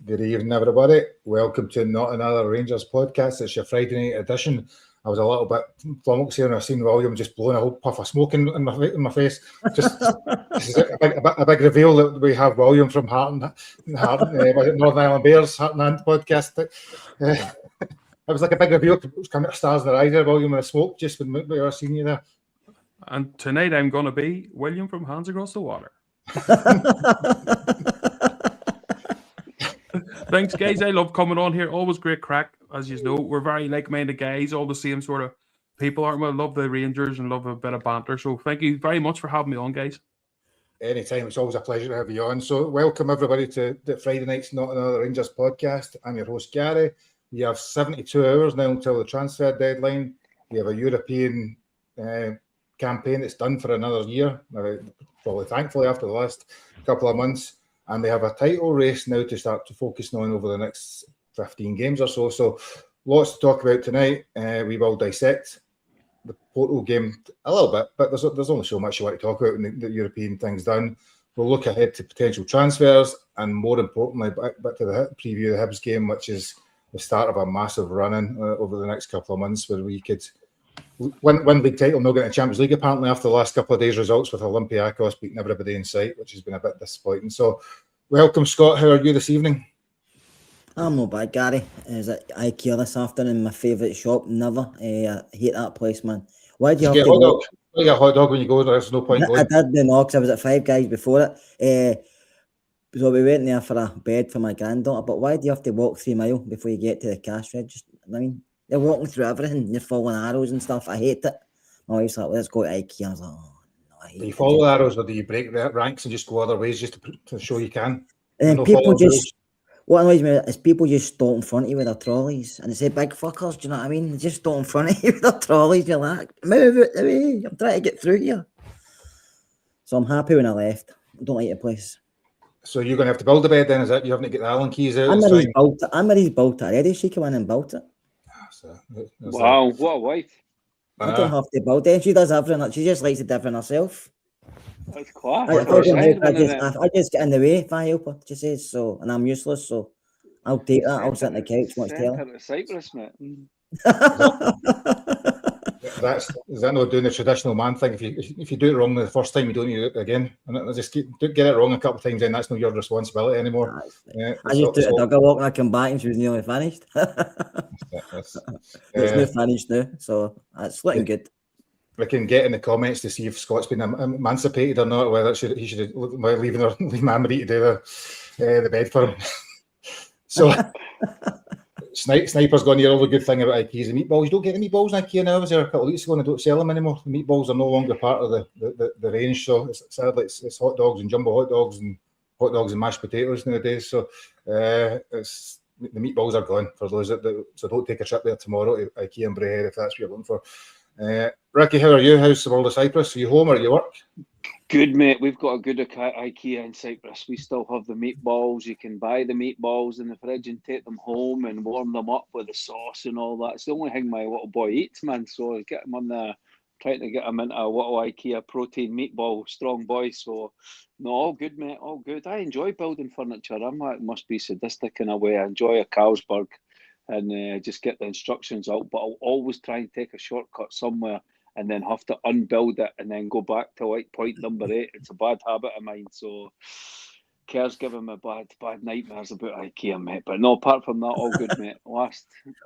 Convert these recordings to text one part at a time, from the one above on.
Good evening, everybody. Welcome to Not Another Rangers podcast. It's your Friday night edition. I was a little bit flummoxed here and I seen William just blowing a whole puff of smoke in my face. Just this is a big reveal that we have William from Northern Ireland Bears, Heart and Hand podcast. It was like a big reveal. It was coming to stars in the eye there, William, with the smoke just when we were seeing you there. And tonight I'm going to be William from Hands Across the Water. Thanks, guys. I love coming on here. Always great crack. As you know, we're very like-minded guys, all the same sort of people, aren't we? I love the Rangers and love a bit of banter. So thank you very much for having me on, guys. Anytime. It's always a pleasure to have you on. So welcome, everybody, to the Friday night's Not Another Rangers podcast. I'm your host, Gary. We have 72 hours now until the transfer deadline. We have a European campaign that's done for another year, probably thankfully after the last couple of months. And they have a title race now to start to focus on over the next 15 games or so. So lots to talk about tonight. We will dissect the Porto game a little bit, but there's only so much you want to talk about when the European thing's done. We'll look ahead to potential transfers and, more importantly, back to the preview of the Hibs game, which is the start of a massive run-in over the next couple of months where we could win league title, not getting a Champions League apparently after the last couple of days' results with Olympiacos beating everybody in sight, which has been a bit disappointing. So welcome, Scott. How are you this evening? I'm not bad, Gary. I was at IKEA this afternoon, my favourite shop, never. I hate that place, man. Why do you have to walk? You get a hot dog when you go, there's no point going. I did know, because I was at Five Guys before it. So we went there for a bed for my granddaughter, but why do you have to walk 3 miles before you get to the cash register? I mean, you're walking through everything, you're following arrows and stuff. I hate it. My wife's like, let's go to IKEA. I was like, oh, no, I hate it. Do you follow the arrows or do you break ranks and just go other ways just to show you can? And people just, what annoys me is people just stop in front of you with their trolleys and they say big fuckers, do you know what I mean? They just stop in front of you with their trolleys. You're like, move out the way, I'm trying to get through here. So I'm happy when I left. I don't like the place. So you're going to have to build a bed then, is that? You haven't got the Allen keys out? I'm already built it already. She came in and built it. Wow, what a wife. I don't have to build it. She does everything. She just likes it different herself. That's class. I just get in the way if I help her, she says so, and I'm useless, so I'll take that. I'll sit on the couch, watch telly. Send her to Cyprus, mate. Is that not doing the traditional man thing? If you do it wrong the first time, you don't need it again. And just get it wrong a couple of times, then that's not your responsibility anymore. I just did a dugger walk and I come back and she was nearly finished. It's not finished now, so it's looking good. We can get in the comments to see if Scott's been emancipated or not, whether he should leave Anne-Marie to do the bed for him. So Sniper's gone here. All the good thing about IKEA is the meatballs. You don't get any meatballs in IKEA now. I was there a couple of weeks ago and I don't sell them anymore. The meatballs are no longer part of the range. So sadly it's hot dogs and jumbo hot dogs and mashed potatoes nowadays. So the meatballs are gone for those so don't take a trip there tomorrow to IKEA and Braehead if that's what you're looking for. Ricky, how are you? How's the world of Cyprus? Are you home or are you work? Good, mate. We've got a good IKEA in Cyprus. We still have the meatballs. You can buy the meatballs in the fridge and take them home and warm them up with the sauce and all that. It's the only thing my little boy eats, man. So get him on there, trying to get him into a little IKEA protein meatball, strong boy. So, no, all good, mate. All good. I enjoy building furniture. It must be sadistic in a way. I enjoy a Carlsberg and just get the instructions out. But I'll always try and take a shortcut somewhere and then have to unbuild it and then go back to like point number 8. It's a bad habit of mine. So Kerr's giving me bad nightmares about IKEA, mate. But no, apart from that, all good, mate.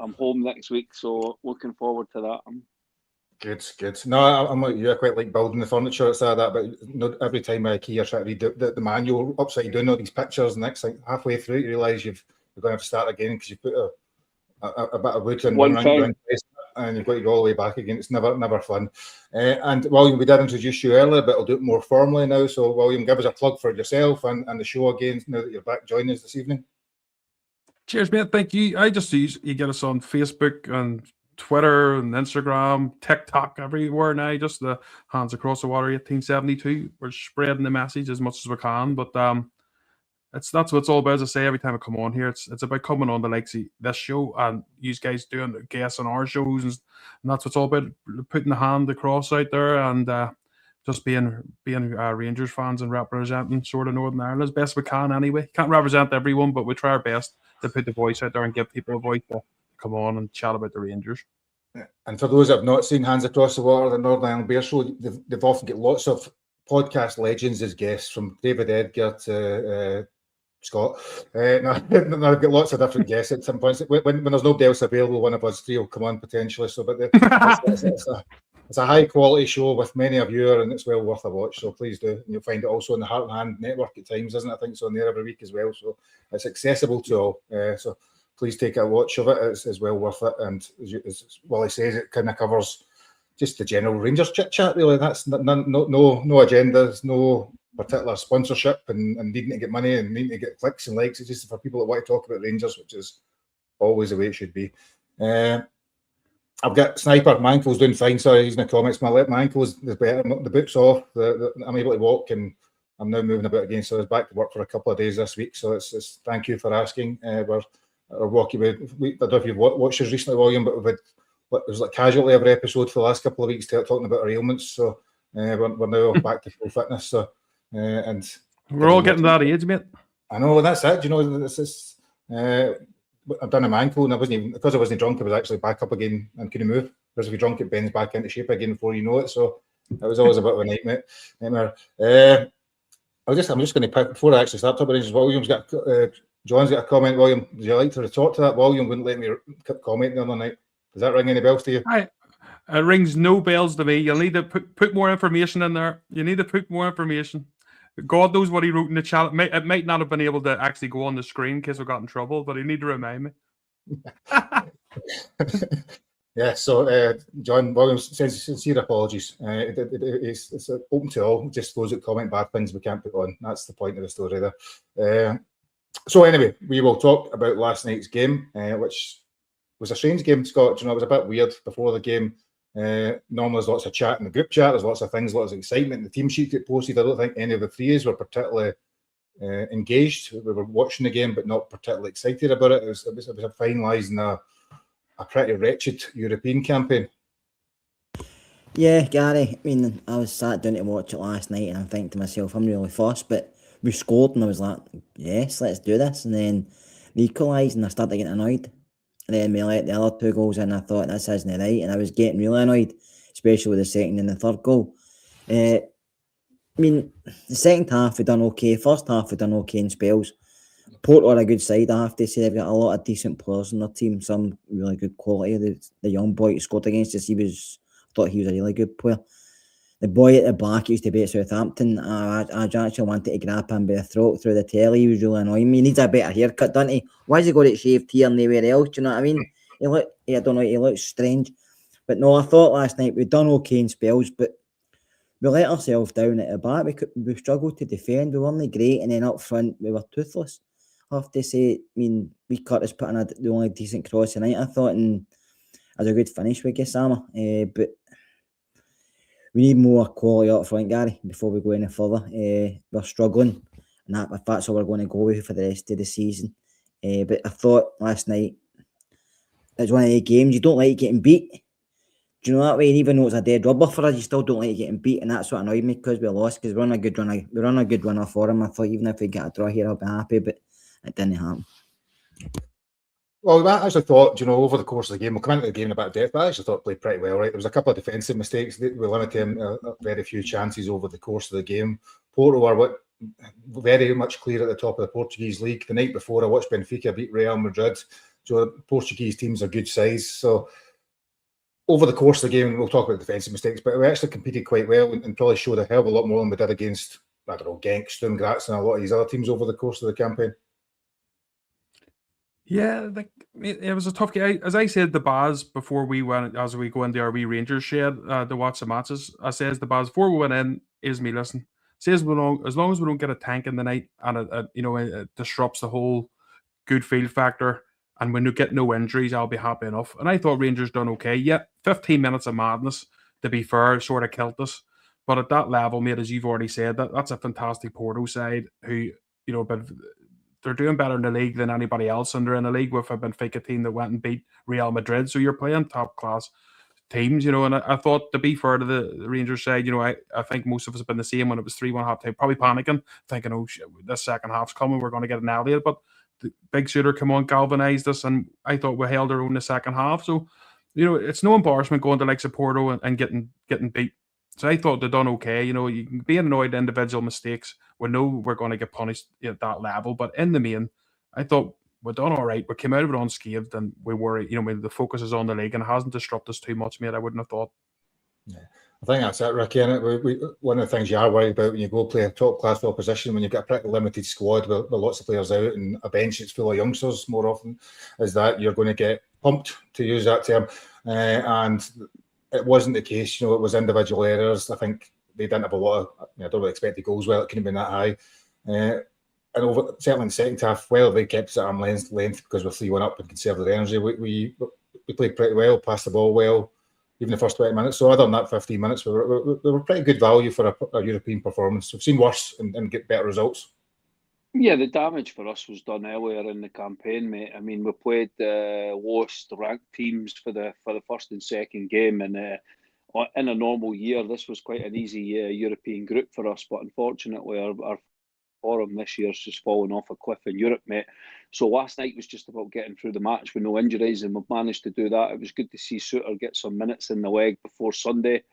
I'm home next week, so looking forward to that. Good. No, I'm like you. I quite like building the furniture outside that, but every time IKEA try to read the manual upside down all these pictures, and next like halfway through you realise you're going to have to start again because you put a bit of wood in one round and you've got to go all the way back again. It's never fun. And William, we did introduce you earlier, but I'll do it more formally now. So William, give us a plug for yourself and the show again now that you're back joining us this evening. Cheers, mate. Thank you. I just use you get us on Facebook and Twitter and Instagram, TikTok, everywhere now. Just the Hands Across the Water 1872. We're spreading the message as much as we can, but that's what it's all about. As I say every time I come on here, it's about coming on the likes of this show and you guys doing the guests on our shows, and that's what it's all about, putting the hand across out there and just being Rangers fans and representing sort of Northern Ireland as best we can anyway. Can't represent everyone, but we try our best to put the voice out there and give people a voice to come on and chat about the Rangers. And for those that have not seen Hands Across the Water, the Northern Ireland Bear Show, they've often got lots of podcast legends as guests, from David Edgar to Scott. No, I've got lots of different guests at some points. When there's nobody else available, one of us three will come on potentially. So, but it's a high quality show with many a viewer, and it's well worth a watch. So please do. And you'll find it also on the Heart and Hand Network at times, isn't it? I think it's on there every week as well. So it's accessible to all. So please take a watch of it. It's well worth it. And as Wally says, it kind of covers just the general Rangers chit chat. Really, that's no agendas, no particular sponsorship and needing to get money and needing to get clicks and likes. It's just for people that want to talk about Rangers, which is always the way it should be. I've got Sniper. My ankle's doing fine. Sorry, he's in the comments. My ankle is better. The boot's off. I'm able to walk, and I'm now moving about again. So I was back to work for a couple of days this week. So it's thank you for asking. We're walking with. I don't know if you've watched us recently, William, but it was like casually every episode for the last couple of weeks talking about our ailments. So we're now back to full fitness. So and we're all getting that age, mate. I know, that's it. You know, this is. I've done a my ankle, and I wasn't drunk. I was actually back up again and couldn't move. Because if you're drunk, it bends back into shape again before you know it. So it was always a bit of a nightmare. I'm just going to pick before I actually start talking about Rangers. William's got John's got a comment. William, would you like to retort to that? William wouldn't let me comment the other night. Does that ring any bells to you? It rings no bells to me. You'll need to put more information in there. You need to put more information. God knows what he wrote in the chat. It might not have been able to actually go on the screen in case we got in trouble, but he need to remind me. Yeah, so John Williams says sincere apologies. It's open to all. Just those that comment bad things we can't put on. That's the point of the story there. So anyway, we will talk about last night's game, which was a strange game, Scott. You know, it was a bit weird before the game. Normally there's lots of chat in the group chat, there's lots of things, lots of excitement. The team sheet get posted. I don't think any of the threes were particularly engaged. We were watching the game but not particularly excited about it. It was a finalising a pretty wretched European campaign. Yeah, Gary, I mean, I was sat down to watch it last night and I'm thinking to myself, I'm really fussed, but we scored and I was like, yes, let's do this. And then they equalised and I started getting annoyed. And then we let the other two goals in. I thought, this isn't right. And I was getting really annoyed, especially with the second and the third goal. I mean, the second half we done okay. First half we done okay in spells. Porto are a good side, I have to say. They've got a lot of decent players in their team. Some really good quality. The young boy who scored against us, I thought he was a really good player. The boy at the back used to be at Southampton. I actually wanted to grab him by the throat through the telly. He was really annoying me. He needs a better haircut, doesn't he? Why has he got it shaved here and nowhere else? Do you know what I mean? I don't know, he looks strange. But no, I thought last night we'd done okay in spells, but we let ourselves down at the back. We struggled to defend. We weren't great, and then up front we were toothless. I have to say, I mean, we Curtis put in the only decent cross tonight, I thought, and as a good finish with Gassama. But we need more quality up front, Gary, before we go any further. We're struggling, and that's all we're going to go with for the rest of the season. But I thought last night, it was one of the games you don't like getting beat. Do you know that way? And even though it's a dead rubber for us, you still don't like getting beat, and that's what annoyed me because we lost. Because we're on a good run. We're on a good runner for him. I thought even if we get a draw here, I'll be happy, but it didn't happen. Well, I actually thought, you know, over the course of the game, we'll come into the game in a bit of depth, but I actually thought it played pretty well, right? There was a couple of defensive mistakes. We limited him very few chances over the course of the game. Porto are very much clear at the top of the Portuguese league. The night before, I watched Benfica beat Real Madrid. So the Portuguese teams are good size. So over the course of the game, we'll talk about defensive mistakes, but we actually competed quite well and probably showed a hell of a lot more than we did against, I don't know, Genk, Sturm Graz and a lot of these other teams over the course of the campaign. Yeah, it was a tough game. As I said, the Baz before we went, as we go into our wee Rangers shed to watch the matches, I says the Baz before we went in is me listen. Says as long as we don't get a tank in the night and it disrupts the whole good field factor and when you get no injuries, I'll be happy enough. And I thought Rangers done okay. Yeah, 15 minutes of madness, to be fair, sort of killed us. But at that level, mate, as you've already said, that's a fantastic Porto side who, but they're doing better in the league than anybody else, and they're in the league with a Benfica team that went and beat Real Madrid. So you're playing top class teams, you know, and I thought, to be fair to the Rangers side, you know, I think most of us have been the same when it was 3-1 half time, probably panicking, thinking, oh shit, this second half's coming, we're going to get annihilated. But the big shooter come on, galvanised us, and I thought we held our own in the second half. So, you know, it's no embarrassment going to like Porto and getting beat. So I thought they done okay. You know, you can be annoyed at individual mistakes. We know we're going to get punished at that level, but in the main, I thought we done all right. We came out of it unscathed, and we were, you know, the focus is on the league, and it hasn't disrupted us too much, mate. I wouldn't have thought. Yeah, I think that's it, Ricky. And one of the things you are worried about when you go play a top-class opposition, when you've got a pretty limited squad with lots of players out and a bench that's full of youngsters more often, is that you're going to get pumped, to use that term. And it wasn't the case. You know, it was individual errors. I think they didn't have a lot of, I don't really expect the goals well. It couldn't have been that high. And certainly in the second half, well, they kept it at arm's length because we're 3-1 up and conserved their energy. We played pretty well, passed the ball well, even the first 20 minutes. So other than that 15 minutes, we were pretty good value for a European performance. We've seen worse and get better results. Yeah, the damage for us was done earlier in the campaign, mate. I mean, we played the lowest ranked teams for the first and second game, and in a normal year, this was quite an easy European group for us. But unfortunately, our form this year's just fallen off a cliff in Europe, mate. So last night was just about getting through the match with no injuries, and we've managed to do that. It was good to see Suter get some minutes in the leg before Sunday.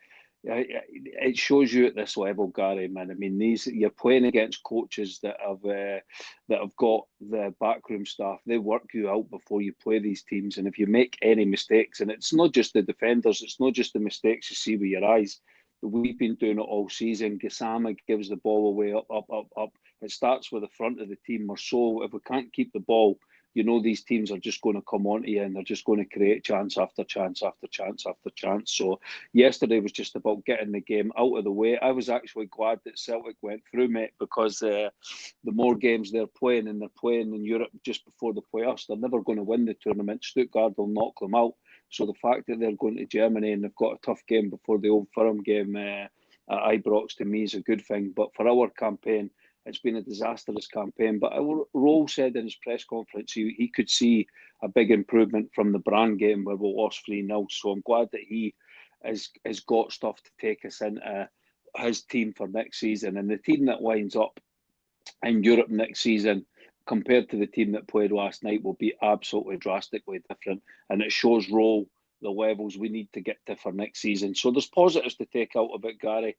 It shows you at this level, Gary, man. I mean, you're playing against coaches that have got the backroom staff. They work you out before you play these teams, and if you make any mistakes, and it's not just the defenders, it's not just the mistakes you see with your eyes. We've been doing it all season. Gassama gives the ball away up. It starts with the front of the team. So if we can't keep the ball, you know these teams are just going to come onto you and they're just going to create chance after chance after chance after chance. So yesterday was just about getting the game out of the way. I was actually glad that Celtic went through, mate, because the more games they're playing, and they're playing in Europe just before the playoffs, they're never going to win the tournament. Stuttgart will knock them out. So the fact that they're going to Germany and they've got a tough game before the Old Firm game at Ibrox, to me, is a good thing. But for our campaign, it's been a disastrous campaign. But Rowe said in his press conference he could see a big improvement from the Brand game where we lost 3-0. So I'm glad that he has got stuff to take us into his team for next season. And the team that winds up in Europe next season, compared to the team that played last night, will be absolutely drastically different. And it shows Rowe the levels we need to get to for next season. So there's positives to take out of it, Gary.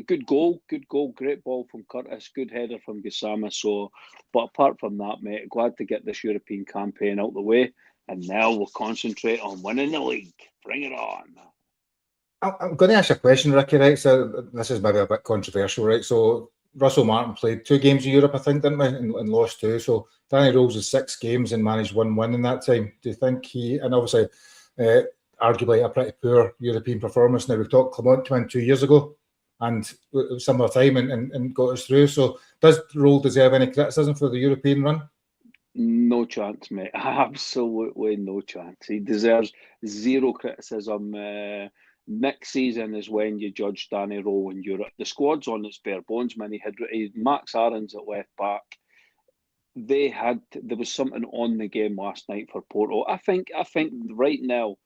Good goal, great ball from Curtis, good header from Gassama. So, but apart from that, mate, glad to get this European campaign out the way. And now we'll concentrate on winning the league. Bring it on. I'm going to ask you a question, Ricky, right? So this is maybe a bit controversial, right? So Russell Martin played 2 games in Europe, I think, didn't we? And lost 2. So Danny Rose has 6 games and managed 1 win in that time. Do you think and obviously, arguably a pretty poor European performance. Now, we've talked Clement won 2 years ago and it was similar time and got us through. So does Rowe deserve any criticism for the European run? No chance, mate. Absolutely no chance. He deserves zero criticism. Next season is when you judge Danny Rowe in Europe. The squad's on its bare bones, man. He had Max Aarons at left back. There was something on the game last night for Porto. I think right now,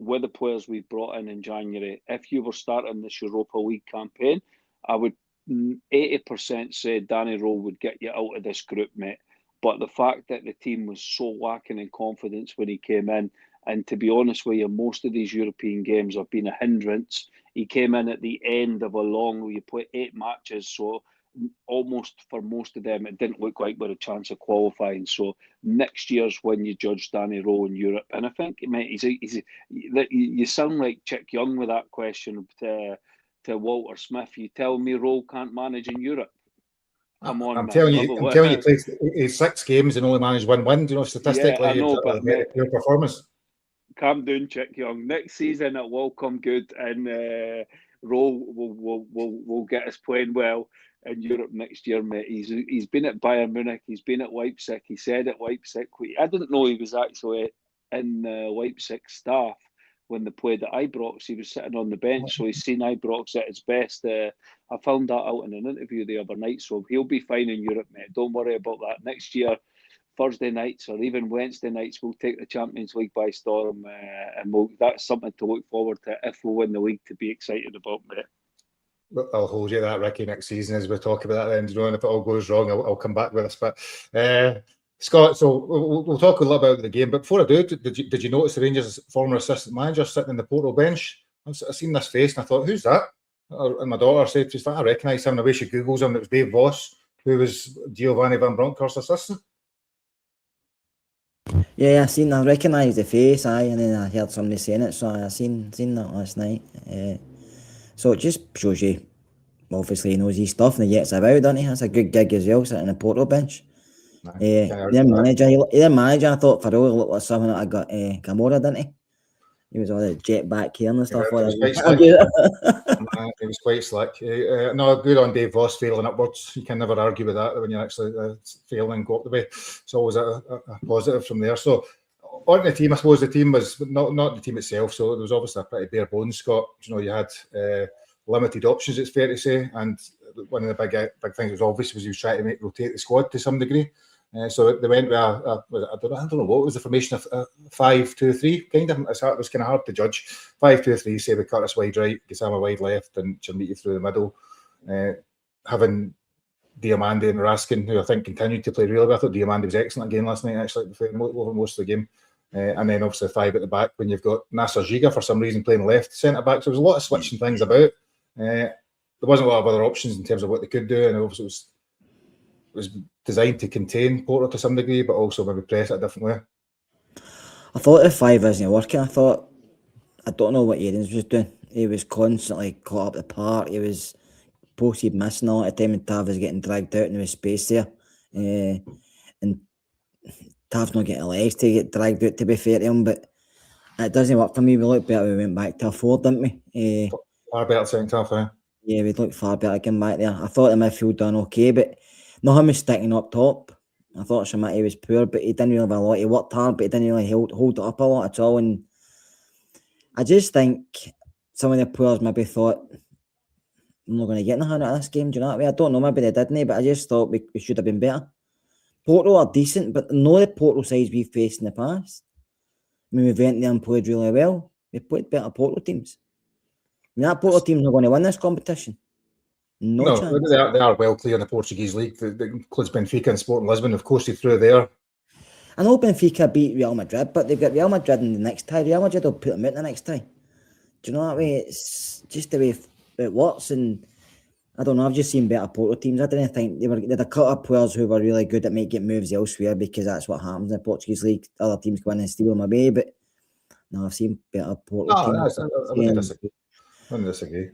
with the players we've brought in January, if you were starting this Europa League campaign, I would 80% say Danny Rowe would get you out of this group, mate. But the fact that the team was so lacking in confidence when he came in, and to be honest with you, most of these European games have been a hindrance. He came in at the end of you play 8 matches, so almost for most of them, it didn't look like we had a chance of qualifying. So next year's when you judge Danny Rowe in Europe. And I think, mate, you sound like Chick Young with that question to Walter Smith. You tell me Rowe can't manage in Europe? Come on, I'm telling you, he played 6 games and only managed 1 win. Do you know, statistically, yeah, I know, but mate, your performance. Calm down, Chick Young. Next season it will come good, and Rowe will get us playing well in Europe next year, mate. He's been at Bayern Munich, he's been at Leipzig. He said at Leipzig, I didn't know he was actually in the Leipzig staff when they played at Ibrox. He was sitting on the bench, so he's seen Ibrox at its best. I found that out in an interview the other night, so he'll be fine in Europe, mate. Don't worry about that. Next year, Thursday nights or even Wednesday nights, we'll take the Champions League by storm, and that's something to look forward to if we win the league, to be excited about, mate. I'll hold you to that, Ricky, next season as we talk about that then, and if it all goes wrong, I'll come back with us. But Scott, so we'll talk a little about the game. But before I do, did you notice the Rangers' former assistant manager sitting in the Porto bench? I seen this face and I thought, who's that? And my daughter said, she's like, I recognise him. And the way she Googles him, it was Dave Voss, who was Giovanni Van Bronckhorst's assistant. Yeah, I recognised the face, and then I heard somebody saying it, so I seen that last night. So it just shows you, obviously he knows his stuff and he gets about, doesn't he? That's a good gig as well, sitting in the Porto bench. Their manager, I thought for real looked like something that I got Gamora, didn't he? He was all the jet back here and stuff. He was quite slick. No, good on Dave Voss failing upwards. You can never argue with that when you're actually failing and go up the way. It's always a positive from there. So on the team, I suppose the team was not the team itself. So there was obviously a pretty bare bones, Scott. You had limited options, it's fair to say. And one of the big things was obvious was he was trying to rotate the squad to some degree. So they went with I don't know what was the formation of 5-2-3 kind of. It was kind of hard to judge. 5-2-3, say with Curtis wide right, Gassama wide left, and Chimiti through the middle. Having Diamande and Raskin, who I think continued to play really well. I thought Diamande was excellent again last night, actually, over most of the game. And then obviously 5 at the back when you've got Nasser Giga for some reason playing left centre back. So there was a lot of switching things about. There wasn't a lot of other options in terms of what they could do, and obviously it was designed to contain Porto to some degree, but also maybe press it a different way. I thought the 5 isn't working. I don't know what Aarons was doing. He was constantly caught up the park. He was posted missing all the time, and Tav was getting dragged out and there was space there. And Tav's not getting legs to get dragged out, to be fair to him, but it doesn't work for me. We looked better. We went back to a 4, didn't we? Far better second half, eh? Yeah, we looked far better getting back there. I thought the midfield done okay, but not him sticking up top. I thought Shamati was poor, but he didn't really have a lot. He worked hard, but he didn't really hold it up a lot at all. And I just think some of the players maybe thought, I'm not going to get nothing out of this game. Do you know what I mean? I don't know, maybe they didn't, but I just thought we should have been better. Porto are decent, but not the Porto sides we've faced in the past. I mean, we went there and played really well. We played better Porto teams. I mean, that Porto team's not going to win this competition. No chance. They are well clear in the Portuguese league. That includes Benfica and Sporting Lisbon. Of course, they threw there. I know Benfica beat Real Madrid, but they've got Real Madrid in the next tie. Real Madrid will put them out the next tie. Do you know what I mean? It's just the way it works. And I don't know, I've just seen better Porto teams. I didn't think they had a couple of players who were really good at making moves elsewhere, because that's what happens in the Portuguese league. Other teams go in and steal them away. But no, I've seen better Porto teams. I wouldn't disagree.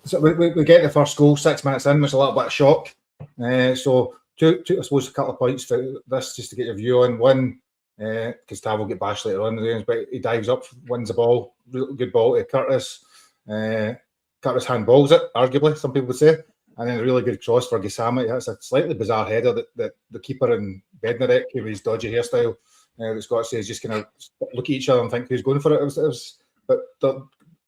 So we get the first goal 6 minutes in, which is a little bit of shock. So two, I suppose a couple of points for this just to get your view on. One, because Tav will get bashed later on in the games, but he dives up, wins the ball, good ball to Curtis. Curtis handballs it, arguably, some people would say. And then a really good cross for Gassama. It's a slightly bizarre header that the keeper in Bednarek, who with his dodgy hairstyle, that Scott says, just kind of look at each other and think who's going for it. But the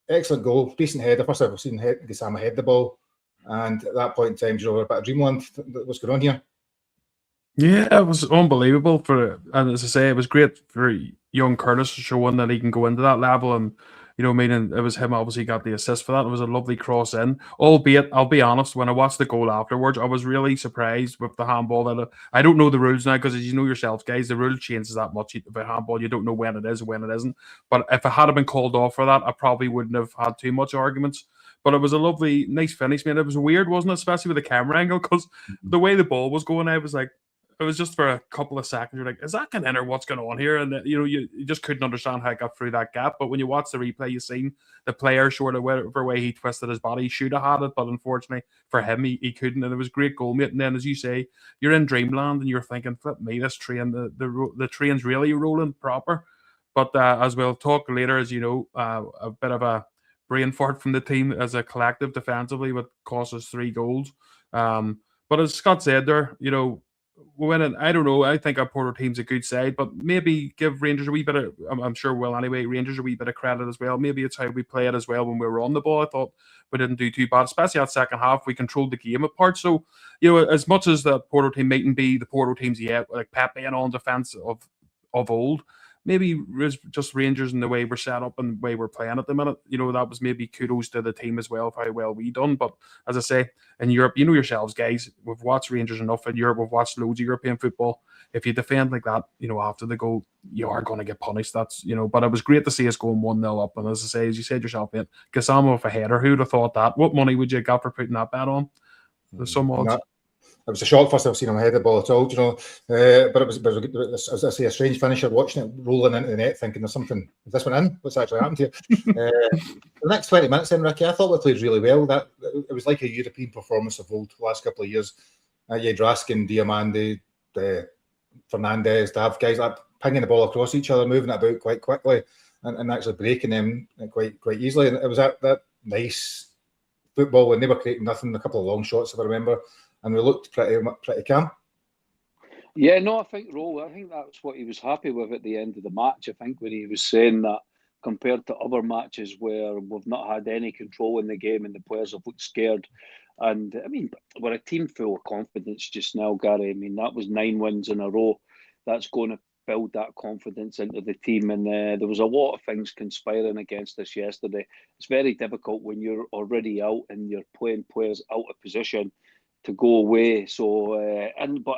excellent goal, decent header. First I've seen Gassama head the ball. And at that point in time, we're a bit of dreamland. What's going on here? Yeah, it was unbelievable and as I say, it was great for young Curtis showing that he can go into that level, and meaning it was him obviously got the assist for that. It was a lovely cross in, albeit I'll be honest, when I watched the goal afterwards, I was really surprised with the handball. That I don't know the rules now, because as you know yourselves, guys, the rule changes that much about handball. You don't know when it is and when it isn't. But if it had been called off for that, I probably wouldn't have had too much arguments. But it was a lovely, nice finish, man. It was weird, wasn't it? Especially with the camera angle, because the way the ball was going, I was like, it was just for a couple of seconds, you're like, is that going in or what's going on here? And you just couldn't understand how it got through that gap. But when you watch the replay, you seen the player, sort of whatever way he twisted his body, he should have had it, but unfortunately for him, he couldn't. And it was great goal, mate. And then, as you say, you're in dreamland and you're thinking, flip me, this train, the train's really rolling proper. But as we'll talk later, as you know, a bit of a brain fart from the team as a collective defensively, what cost us 3 goals. But as Scott said there, winning, I don't know. I think our Porto team's a good side, but maybe give Rangers a wee bit of, I'm sure we'll anyway, Rangers a wee bit of credit as well. Maybe it's how we played as well when we were on the ball. I thought we didn't do too bad, especially that second half. We controlled the game apart. So, as much as the Porto team mightn't be the Porto teams yet, like Pepe and all in defence of old, maybe just Rangers and the way we're set up and the way we're playing at the minute, that was maybe kudos to the team as well for how well we done. But as I say, in Europe, you know yourselves, guys, we've watched Rangers enough in Europe. We've watched loads of European football. If you defend like that, after the goal, you are going to get punished. That's, but it was great to see us going 1-0 up. And as I say, as you said yourself, mate, Gassama with a header, who'd have thought that? What money would you have got for putting that bet on? There's some odds. It was a shock first I've seen him head the ball at all, but it was, as I say, a strange finisher, watching it rolling into the net, thinking there's something, is this one in? What's actually happened here? The next 20 minutes then, Ricky, I thought we played really well. That it was like a European performance of old the last couple of years. You had Raskin, Diamande, Fernandez, to have guys like pinging the ball across each other, moving it about quite quickly and actually breaking them quite easily. And it was that nice football when they were creating nothing, a couple of long shots, if I remember. And we looked pretty calm. Yeah, no, I think that's what he was happy with at the end of the match. I think when he was saying that compared to other matches where we've not had any control in the game and the players have looked scared. And I mean, we're a team full of confidence just now, Gary. I mean, that was 9 wins in a row. That's going to build that confidence into the team. And there was a lot of things conspiring against us yesterday. It's very difficult when you're already out and you're playing players out of position to go away. So, but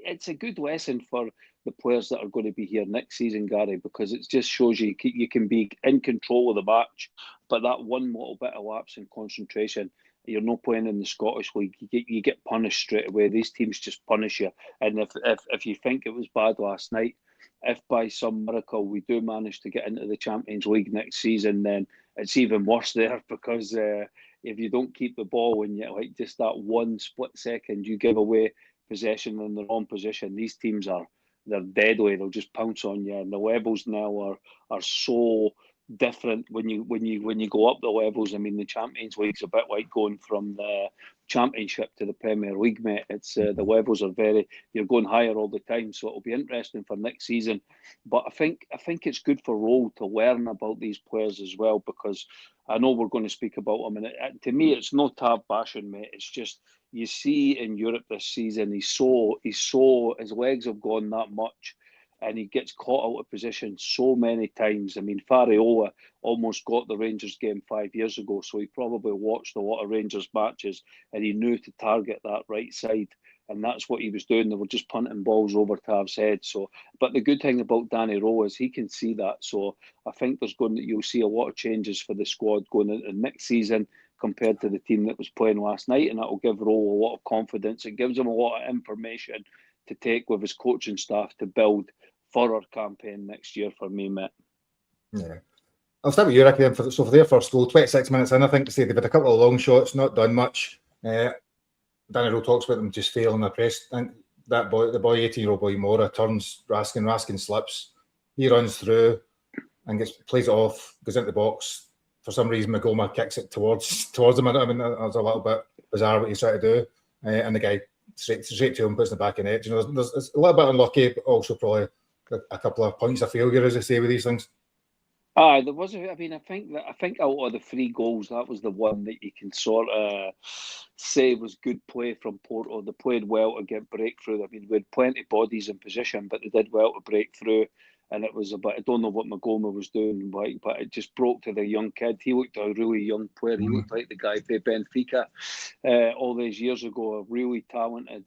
it's a good lesson for the players that are going to be here next season, Gary, because it just shows you can be in control of the match, but that one little bit of lapse in concentration, you're not playing in the Scottish League. You get punished straight away. These teams just punish you. And if you think it was bad last night, if by some miracle we do manage to get into the Champions League next season, then it's even worse there because if you don't keep the ball and you just that one split second you give away possession in the wrong position, these teams they're deadly. They'll just pounce on you. And the levels now are so different when you go up the levels. I mean, the Champions League's a bit like going from the Championship to the Premier League, mate. It's the levels are you're going higher all the time, so it'll be interesting for next season. But I think it's good for Roll to learn about these players as well, because I know we're going to speak about them, and to me it's no tab bashing, mate. It's just you see in Europe this season he's so his legs have gone that much. And he gets caught out of position so many times. I mean, Fariola almost got the Rangers game 5 years ago, so he probably watched a lot of Rangers matches and he knew to target that right side. And that's what he was doing. They were just punting balls over Tav's head. So, but the good thing about Danny Rowe is he can see that. So I think you'll see a lot of changes for the squad going into next season compared to the team that was playing last night, and that will give Rowe a lot of confidence. It gives him a lot of information to take with his coaching staff to build for our campaign next year for me, mate. Yeah. I'll start with you, Ricky, then. For their first goal, 26 minutes in, I think, to say they've had a couple of long shots, not done much. Danny Rowe talks about them just failing their press. I think that boy, the boy, 18-year-old boy, Mora, turns Raskin slips. He runs through and plays it off, goes into the box. For some reason, Magoma kicks it towards him. I mean, that was a little bit bizarre what he's trying to do. And the guy straight to him, puts in the back of the net. There's a little bit unlucky, but also probably a couple of points of failure, as they say with these things. There was. I mean, I think out of the 3 goals, that was the one that you can sort of say was good play from Porto. They played well to get breakthrough. I mean, we had plenty of bodies in position, but they did well to break through. And it was about, I don't know what Magoma was doing, but it just broke to the young kid. He looked a really young player. He looked like the guy for Benfica all these years ago, a really talented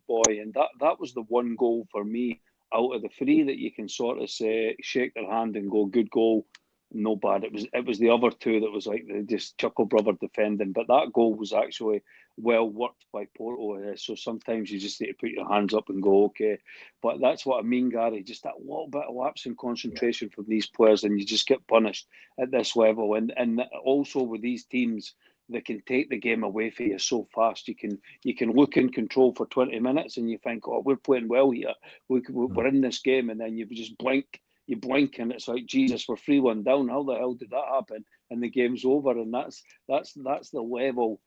boy. And that was the one goal for me out of the 3 that you can sort of say, shake their hand and go, good goal, no bad. It was the other 2 that was like they just chuckle brother defending, but that goal was actually well worked by Porto. So sometimes you just need to put your hands up and go, okay. But that's what I mean, Gary, just that little bit of lapse in concentration from these players, and you just get punished at this level. And also with these teams, they can take the game away from you so fast. You can look in control for 20 minutes and you think, oh, we're playing well here. We're in this game, and then you just blink. You blink and it's like, Jesus, we're 3-1 down. How the hell did that happen? And the game's over. And that's the level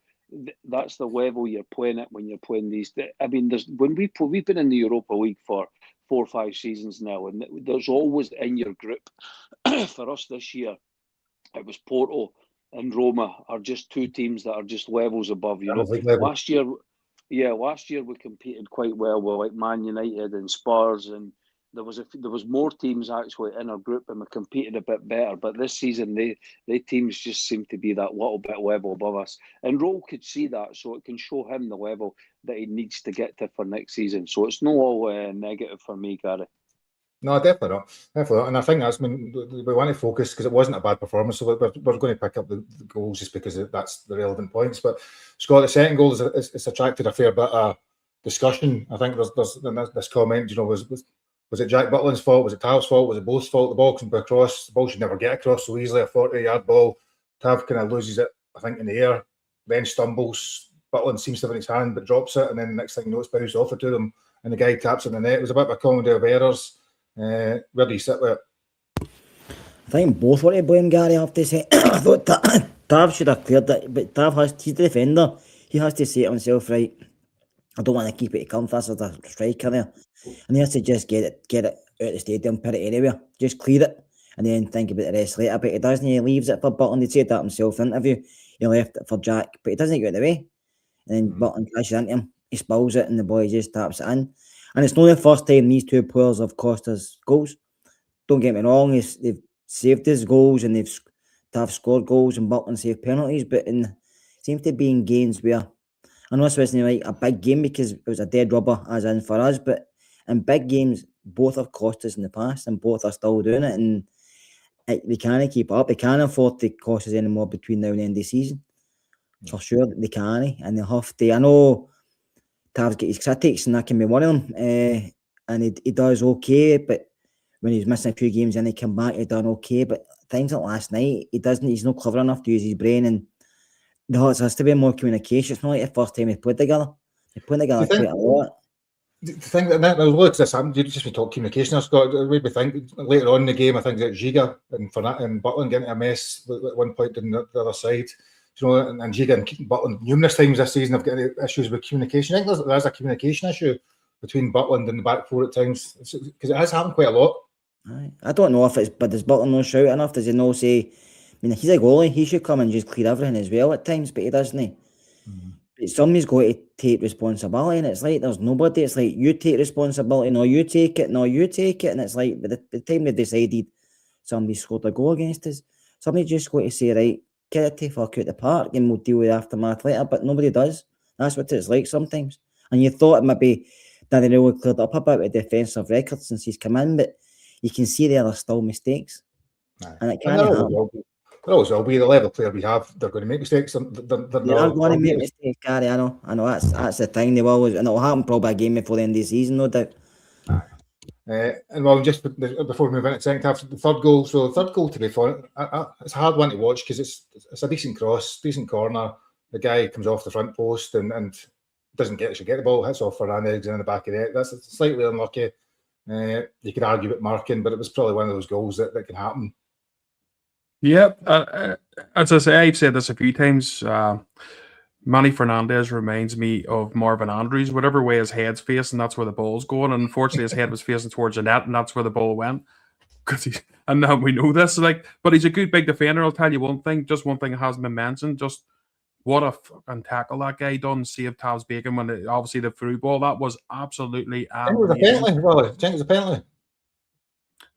that's the level you're playing at when you're playing these. I mean, we've been in the Europa League for 4 or 5 seasons now, and there's always in your group. For us this year, it was Porto and Roma are just 2 teams that are just levels above. You know, last year we competed quite well with like Man United and Spurs, and there was more teams actually in our group, and we competed a bit better. But this season, the teams just seem to be that little bit level above us. And Roll could see that, so it can show him the level that he needs to get to for next season. So it's no all negative for me, Gary. No, definitely not. Definitely not. And I think that's, I mean, we want to focus because it wasn't a bad performance. So we're going to pick up the goals just because that's the relevant points. But Scott, the second goal it's attracted a fair bit of discussion. I think there's this comment, you know, was it Jack Butland's fault? Was it Tav's fault? Was it both's fault? The ball comes across. The ball should never get across so easily. A 40-yard ball. Tav kind of loses it, I think, in the air, then stumbles. Butland seems to have it in his hand, but drops it, and then the next thing you know, it's bounced off to them, and the guy taps in the net. It was a bit of a comedy of errors. Where do you sit with it? I think both were to blame, Gary, I have to say. I thought Tav should have cleared it, but he's the defender. He has to say to himself, right, I don't want to keep it to come fast as a striker there. And he has to just get it out of the stadium, put it anywhere, just clear it, and then think about the rest later. But he doesn't, he leaves it for Butland. He said that himself in the interview. He left it for Jack, but he doesn't get out of the way. And then Butland crashes into him, he spills it, and the boy just taps it in. And it's not the first time these 2 players have cost us goals. Don't get me wrong, they've saved his goals and they've scored goals and Butland saved penalties, but it seems to be in games where, I know this wasn't like a big game because it was a dead rubber as in for us, but in big games, both have cost us in the past and both are still doing it, and they can't keep up. They can't afford to cost us anymore between now and the end of the season. For sure, they can't, and they'll have to. I know Tav's got his critics, and that can be one of them. And he does okay, but when he's missing a few games and he come back, he done okay. But things like last night, he's not clever enough to use his brain, and there has to be more communication. It's not like the first time they played together. They played together quite a lot. The thing that look, this happened. You just been talking communication. Scott, we think later on in the game, I think that Giga and Butland getting a mess at one point on the other side. You know, and Giga and Butland numerous times this season have got issues with communication. I think there's a communication issue between Butland and the back four at times because it has happened quite a lot. I don't know if it's, but does Butland not shout enough? Does he not say? I mean, he's a goalie. He should come and just clear everything as well at times, but he doesn't. But somebody's got to take responsibility, and it's like there's nobody. It's like you take responsibility, no, you take it, no, you take it, and it's like by the time they decided somebody scored a goal against us, somebody just got to say, right, get it to fuck out the park and we'll deal with the aftermath later, but nobody does. That's what it's like sometimes. And you thought maybe Daniel cleared up a bit with defensive record since he's come in, but you can see there are still mistakes. And it can't happen. There always will be. The level of player we have, they're going to make mistakes. They're going to make mistakes, Gary. I know. That's the thing. They will always, and it'll happen probably a game before the end of the season, no doubt. And well, just before we move into the second half, the third goal. So the third goal, to be fair, it's a hard one to watch because it's a decent cross, decent corner. The guy comes off the front post and doesn't actually get the ball, hits off Fernandes in the back of the net. That's slightly unlucky. You could argue with marking, but it was probably one of those goals that can happen. Yeah, as I say, I've said this a few times. Manny Fernandes reminds me of Marvin Andrews. Whatever way his head's facing, that's where the ball's going. And unfortunately, his head was facing towards the net, and that's where the ball went. And now we know this. But he's a good big defender. I'll tell you one thing. Just one thing that hasn't been mentioned. Just what a fucking tackle that guy done. Saved Tav's Bacon when obviously the through ball. That was absolutely. I think it was a penalty. Well, I think it was a penalty.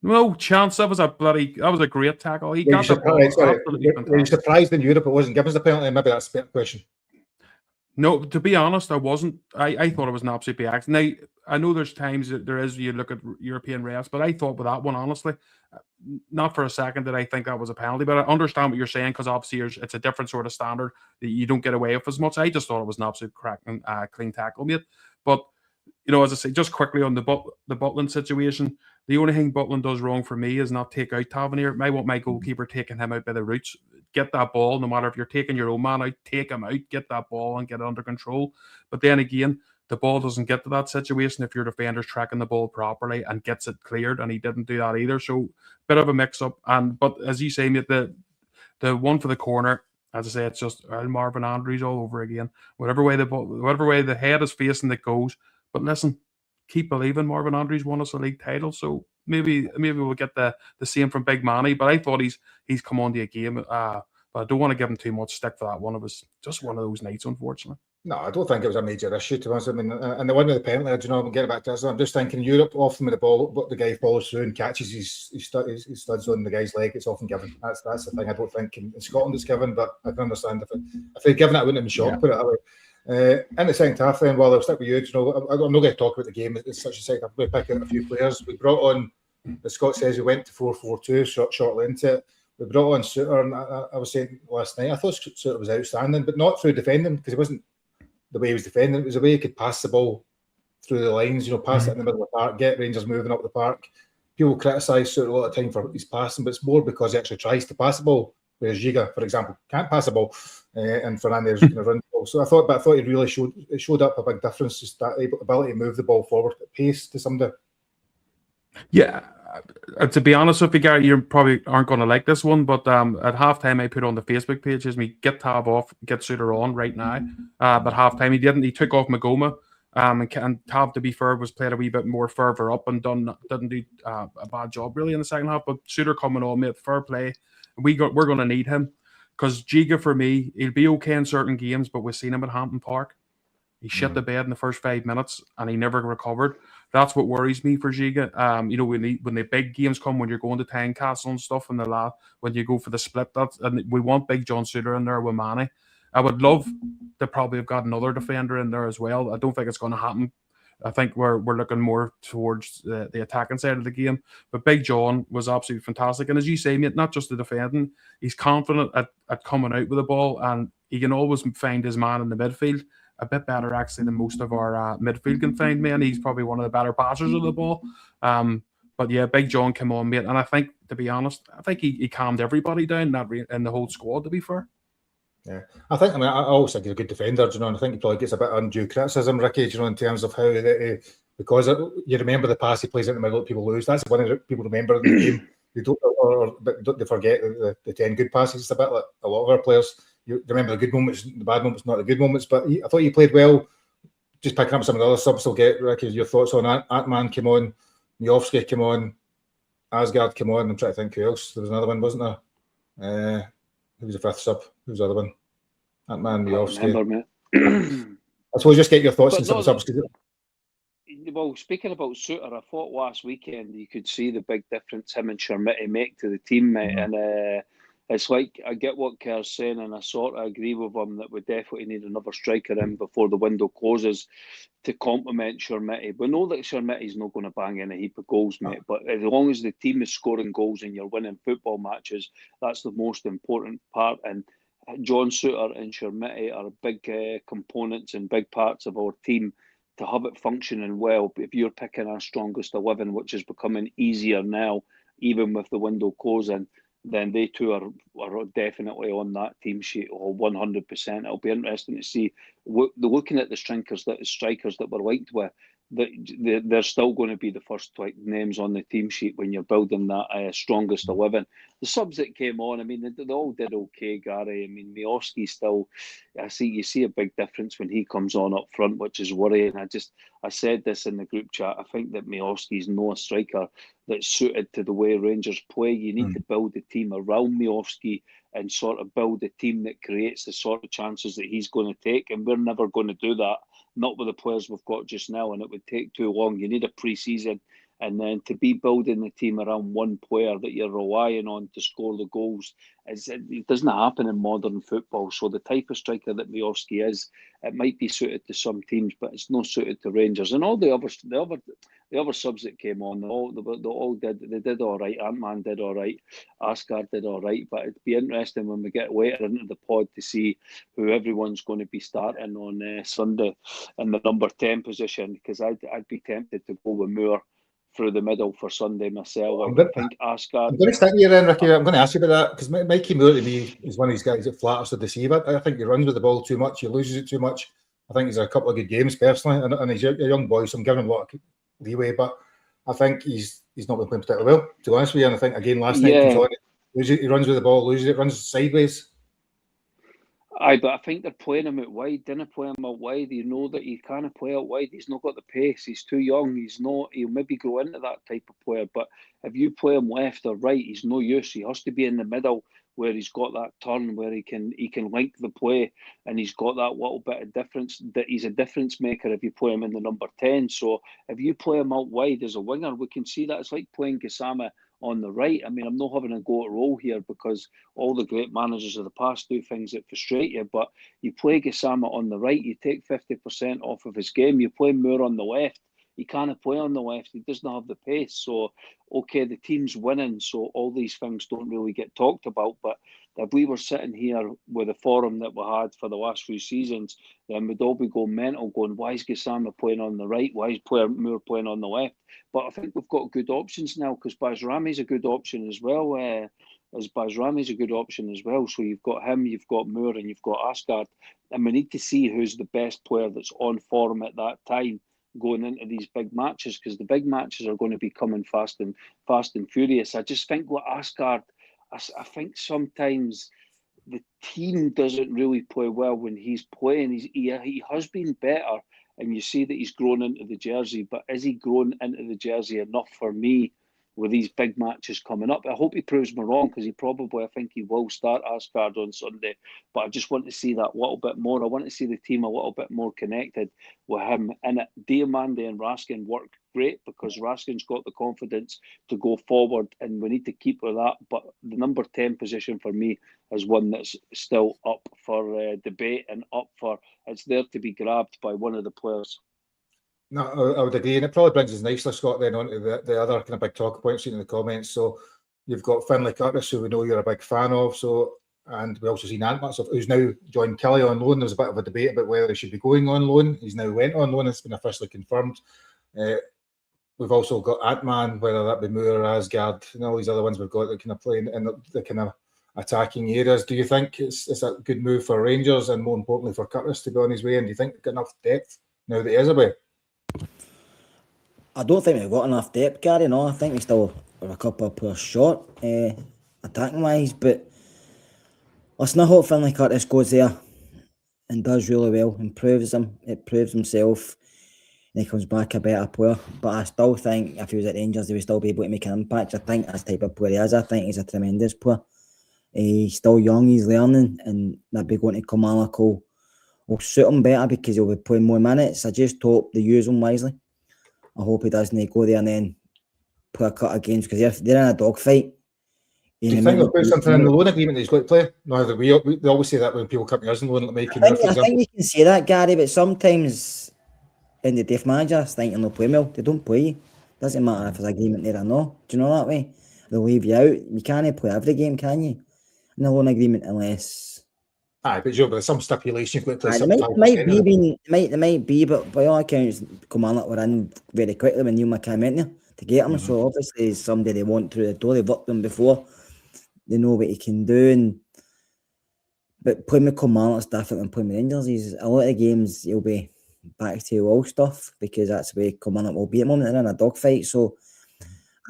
No chance. That was a great tackle. He got the ball. Were you surprised in Europe it wasn't given us the penalty? Maybe that's a question. No, to be honest, I wasn't. I thought it was an absolute big accident. Now, I know there's times that there is, you look at European refs, but I thought with that one, honestly, not for a second did I think that was a penalty. But I understand what you're saying because obviously it's a different sort of standard that you don't get away with as much. I just thought it was an absolute cracking, clean tackle, mate. But you know, as I say, just quickly on the Butland situation, the only thing Butland does wrong for me is not take out Tavernier. I want my goalkeeper taking him out by the roots. Get that ball, no matter if you're taking your own man out, take him out, get that ball and get it under control. But then again, the ball doesn't get to that situation if your defender's tracking the ball properly and gets it cleared, and he didn't do that either. So bit of a mix-up. But as you say, mate, the one for the corner, As I say, it's just Marvin Andrews all over again. Whatever way the head is facing, it goes. But listen, keep believing. Marvin Andrews won us a league title, so maybe we'll get the same from Big Manny. But I thought he's come on to a game. But I don't want to give him too much stick for that one. It was just one of those nights, unfortunately. No, I don't think it was a major issue, to be honest. I mean, and the one with the penalty, I'm getting back to this. I'm just thinking Europe, often with the ball, but the guy follows through and catches his studs on the guy's leg, it's often given. That's the thing I don't think in Scotland it's given, but I can understand if they'd given it, I wouldn't have been shocked, put it that way. In the second half then, well, I'll stick with you. I'm not going to talk about the game. It's such a second half. I'm going to pick out a few players. We brought on, as Scott says, we went to 4-4-2 shortly into it. We brought on Suter, and I was saying last night, I thought Suter was outstanding, but not through defending, because he wasn't the way he was defending. It was the way he could pass the ball through the lines, pass it in the middle of the park, get Rangers moving up the park. People criticise Suter a lot of time for his passing, but it's more because he actually tries to pass the ball, whereas Giga, for example, can't pass the ball, and Fernandes going to run the ball. So I thought he really showed up a big difference, just that ability to move the ball forward at pace to somebody. Yeah. To be honest with you, Gary, you probably aren't going to like this one, but at halftime I put on the Facebook page is me get Tab off, get Suter on right now. But halftime he didn't. He took off Magoma, and Tab, to be fair, was played a wee bit more further up and didn't do a bad job really in the second half. But Suter coming on, mate, fair play. We're going to need him because Giga, for me, he'll be okay in certain games, but we've seen him at Hampton Park. He shit the bed in the first 5 minutes and he never recovered. That's what worries me for Giga. When the big games come, when you're going to Tynecastle and stuff, and when you go for the split, and we want Big John Suter in there with Manny. I would love to probably have got another defender in there as well. I don't think it's going to happen. I think we're looking more towards the attacking side of the game. But Big John was absolutely fantastic. And as you say, mate, not just the defending, he's confident at coming out with the ball, and he can always find his man in the midfield. A bit better actually than most of our midfield can find, man. He's probably one of the better passers of the ball. But yeah, Big John came on, mate. And I think, to be honest, he calmed everybody down in the whole squad, to be fair. Yeah, I always think he's a good defender, and I think he probably gets a bit undue criticism, Ricky, in terms of how because you remember the pass he plays in the middle that people lose. That's one that people remember in the game. They forget the 10 good passes. It's a bit like a lot of our players. You remember the good moments, the bad moments, not the good moments. But I thought he played well. Just picking up some of the other subs, I'll get Ricky your thoughts on that. Atman came on, Miovski came on, Asgard came on. I'm trying to think who else. There was another one, wasn't there? Who was the fifth sub? Who was the other one? Atman, Miovski. I suppose just get your thoughts on some subs. Well, speaking about Suter, I thought last weekend you could see the big difference him and Shermiti make to the team, mate. And it's like, I get what Kerr's saying, and I sort of agree with him that we definitely need another striker in before the window closes to complement Shermiti. We know that Shermiti's not going to bang in a heap of goals, mate, but as long as the team is scoring goals and you're winning football matches, that's the most important part. And John Suter and Shermiti are big components and big parts of our team to have it functioning well. If you're picking our strongest 11, which is becoming easier now, even with the window closing, then they two are definitely on that team sheet, or 100%. It'll be interesting to see. Looking at the strikers that we're linked with, they're still going to be the first names on the team sheet when you're building that strongest 11. The subs that came on, I mean, they all did okay, Gary. I mean, Miovski still, you see a big difference when he comes on up front, which is worrying. I said this in the group chat. I think that Miovski's not a striker that's suited to the way Rangers play. You need to build a team around Miovski and sort of build a team that creates the sort of chances that he's going to take. And we're never going to do that, not with the players we've got just now, and it would take too long. You need a pre-season, and then to be building the team around one player that you're relying on to score the goals, it doesn't happen in modern football. So the type of striker that Miovski is, it might be suited to some teams, but it's not suited to Rangers. And all the other subs that came on, they did all right. Ant-Man did all right. Asgard did all right. But it'd be interesting when we get later into the pod to see who everyone's going to be starting on Sunday in the number 10 position, because I'd be tempted to go with Moore through the middle for Sunday myself. I think Asgard. I'm going to stick you then, Ricky. I'm going to ask you about that, because Mikey Moore to me is one of these guys that flatters to deceive. I think he runs with the ball too much. He loses it too much. I think he's had a couple of good games personally, and he's a young boy, so I'm giving him a lot of leeway. But I think he's not been playing particularly well, to be honest with you. And I think again last night he runs with the ball, loses it, runs sideways. Aye, but I think they're playing him out wide. Didn't play him out wide. You know that he can't play out wide. He's not got the pace. He's too young. He's not. He'll maybe grow into that type of player. But if you play him left or right, he's no use. He has to be in the middle where he's got that turn, where he can link the play, and he's got that little bit of difference. That he's a difference maker if you play him in the number 10. So if you play him out wide as a winger, we can see that it's like playing Gassama on the right. I mean, I'm not having a go at role here because all the great managers of the past do things that frustrate you, but you play Gassama on the right, you take 50% off of his game. You play Moore on the left, he can't play on the left. He doesn't have the pace. So, okay, the team's winning, so all these things don't really get talked about. But if we were sitting here with the forum that we had for the last few seasons, then we'd all be going mental, going, why is Gassama playing on the right? Why is Moore playing on the left? But I think we've got good options now because Bajrami's a good option as well. Bajrami's a good option as well. So you've got him, you've got Moore, and you've got Asgard. And we need to see who's the best player that's on form at that time going into these big matches, because the big matches are going to be coming fast and furious. I just think with Asgard, I think sometimes the team doesn't really play well when he's playing. He has been better, and you see that he's grown into the jersey, but is he grown into the jersey enough for me with these big matches coming up? I hope he proves me wrong, because I think he will start Asgard on Sunday, but I just want to see that little bit more. I want to see the team a little bit more connected with him in it. Diamande and Raskin work great because Raskin's got the confidence to go forward, and we need to keep with that. But the number 10 position for me is one that's still up for debate and it's there to be grabbed by one of the players. No, I would agree, and it probably brings us nicely, Scott, then on to the other kind of big talk points in the comments. So you've got Finlay Curtis, who we know you're a big fan of. So, and we also seen Antman, who's now joined Kelly on loan. There was a bit of a debate about whether he should be going on loan. He's now went on loan. It's been officially confirmed. We've also got Antman, whether that be Moore or Asgard, and all these other ones we've got that kind of play in the kind of attacking areas. Do you think it's a good move for Rangers, and more importantly for Curtis to be on his way? And do you think they've got enough depth now that he is away? I don't think we've got enough depth, Gary. No, I think we still have a couple of players short, attacking wise. But listen, I hope Finlay Curtis goes there and does really well, improves himself, and he comes back a better player. But I still think if he was at Rangers, he would still be able to make an impact. I think that's the type of player he is. I think he's a tremendous player. He's still young, he's learning, and maybe going to Kilmarnock will suit him better because he'll be playing more minutes. I just hope they use him wisely. I hope he doesn't go there and then play a cut of games because they're in a dogfight. Do you think they'll put something in the loan agreement that he's got to play? No, they always say that when people come to us and loan, like Mike. I think you can say that, Gary, but sometimes in the deaf managers thinking they'll play well, they don't play. Doesn't matter if there's an agreement there or not. Do you know that way? They'll leave you out. You can't play every game, can you? In the loan agreement, unless. Aye, but there's some stipulation you've got to play. There might be, but by all accounts, Kilmarnock were in very quickly when Neil McCann went there to get him. Mm-hmm. So obviously, he's somebody they want through the door. They've worked them before. They know what he can do. But playing with Kilmarnock's different than playing with Rangers. A lot of games he'll be back to all stuff because that's the way Kilmarnock will be at the moment. They're in a dogfight. So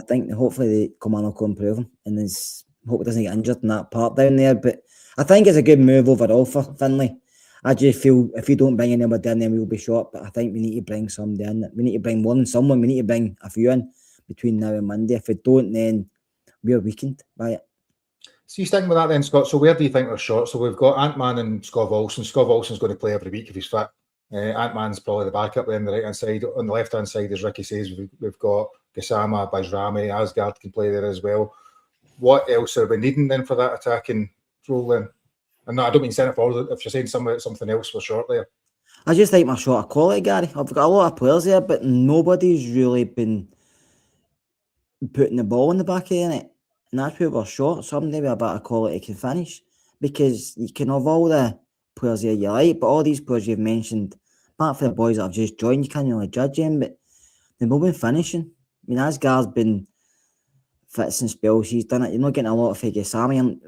I think hopefully the Kilmarnock will improve him and hope he doesn't get injured in that part down there. But I think it's a good move overall for Finlay. I just feel if you don't bring anybody in, then we'll be short. But I think we need to bring somebody in. We need to bring more than someone. We need to bring a few in between now and Monday. If we don't, then we're weakened by it. So you sticking with that then, Scott? So where do you think we're short? So we've got Antman and Scott Olsen. Scott Olsen's going to play every week if he's fit. Antman's probably the backup then, the right-hand side. On the left-hand side, as Ricky says, we've got Gassama, Bajrami, Asgard can play there as well. What else are we needing then for that attacking role then? And no, I don't mean centre forward. If you're saying something else, we're short there. I just think we're short of quality, Gary. I've got a lot of players there, but nobody's really been putting the ball in the back of the net. And that's where we're short. Somebody with a bit of quality can finish. Because you can have all the players here you like, but all these players you've mentioned, apart from the boys that have just joined, you can't really judge them, but they've all been finishing. I mean, Asgard's been fits and spells. He's done it. You're not getting a lot of Sami and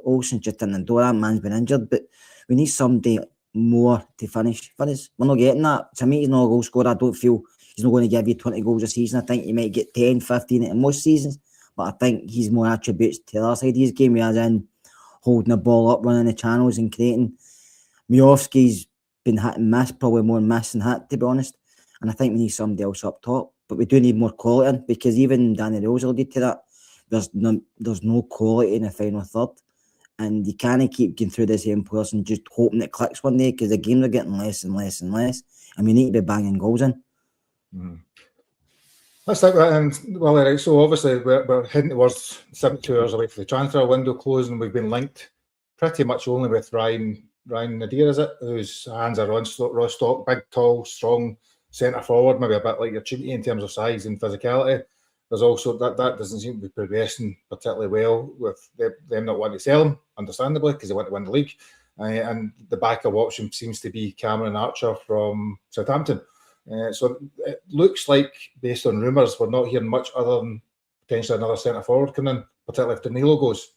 Olsen's just in the door. That man's been injured, but we need somebody more to finish for us. We're not getting that. To me, he's not a goal scorer. I don't feel he's not going to give you 20 goals a season. I think he might get 10, 15 in most seasons, but I think he's more attributes to the other side of his game, whereas in holding the ball up, running the channels and creating. Miovski's been hit and miss, probably more miss than hit, to be honest. And I think we need somebody else up top. But we do need more quality in, because even Danny Rose alluded to that. There's no quality in the final third. And you can't keep going through the same players and just hoping it clicks one day, because the games are getting less and less and less. And we need to be banging goals in. Let's think that. And well, right, so obviously we're heading towards 72 hours away from the transfer window closing. We've been linked pretty much only with Ryan Nadir, is it? Whose hands are on raw stock, big, tall, strong centre forward, maybe a bit like your Chunky in terms of size and physicality. There's also that doesn't seem to be progressing particularly well, with them not wanting to sell him, understandably, because they want to win the league. And the backup option seems to be Cameron Archer from Southampton. So it looks like, based on rumours, we're not hearing much other than potentially another centre forward coming in, particularly if Danilo goes.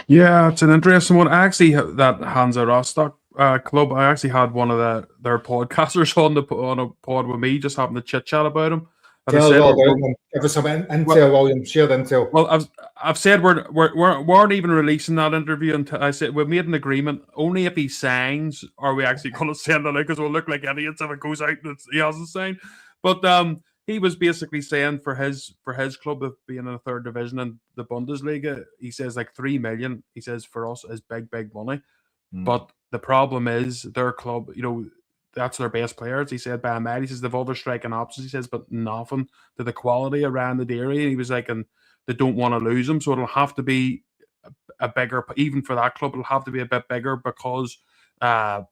Yeah, it's an interesting one. Actually, that Hansa Rostock club, I actually had one of their podcasters on a pod with me, just having to chit chat about him. Tell us all about them. Give us some intel, William. Share the intel. Well, I've said we weren't even releasing that interview until I said we made an agreement. Only if he signs are we actually going to send it out, because we'll look like idiots if it goes out and he hasn't signed. But he was basically saying for his club of being in the third division in the Bundesliga, he says like 3 million. He says for us is big money, but the problem is their club, that's their best players. He said by a mile. He says they've other striking options. He says, but nothing to the quality around the dairy. And he was like, and they don't want to lose him, so it'll have to be a bigger. Even for that club, it'll have to be a bit bigger, because their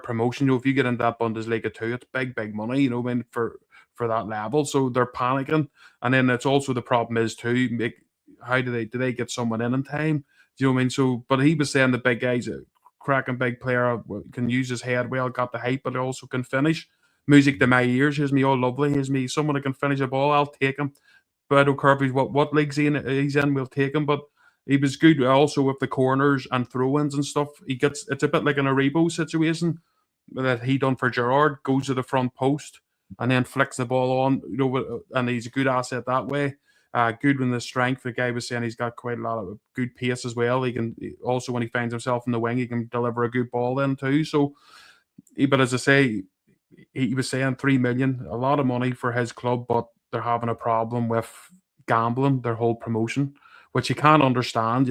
promotion. If you get into that Bundesliga too, it's big money. For that level, so they're panicking. And then it's also the problem is too, how do they get someone in time? Do you know what I mean? So, but he was saying the big guys. Cracking big player, can use his head well, got the height, but also can finish. Music to my ears. Here's me all lovely. Here's me someone who can finish a ball. I'll take him. But I don't care if what leagues he's in, we'll take him. But he was good also with the corners and throw-ins and stuff. It's a bit like an Aribo situation that he done for Gerrard. Goes to the front post and then flicks the ball on. And he's a good asset that way. Good in the strength. The guy was saying he's got quite a lot of good pace as well. He can also, when he finds himself in the wing, he can deliver a good ball then too. So, but as I say, he was saying 3 million, a lot of money for his club, but they're having a problem with gambling their whole promotion, which you can't understand.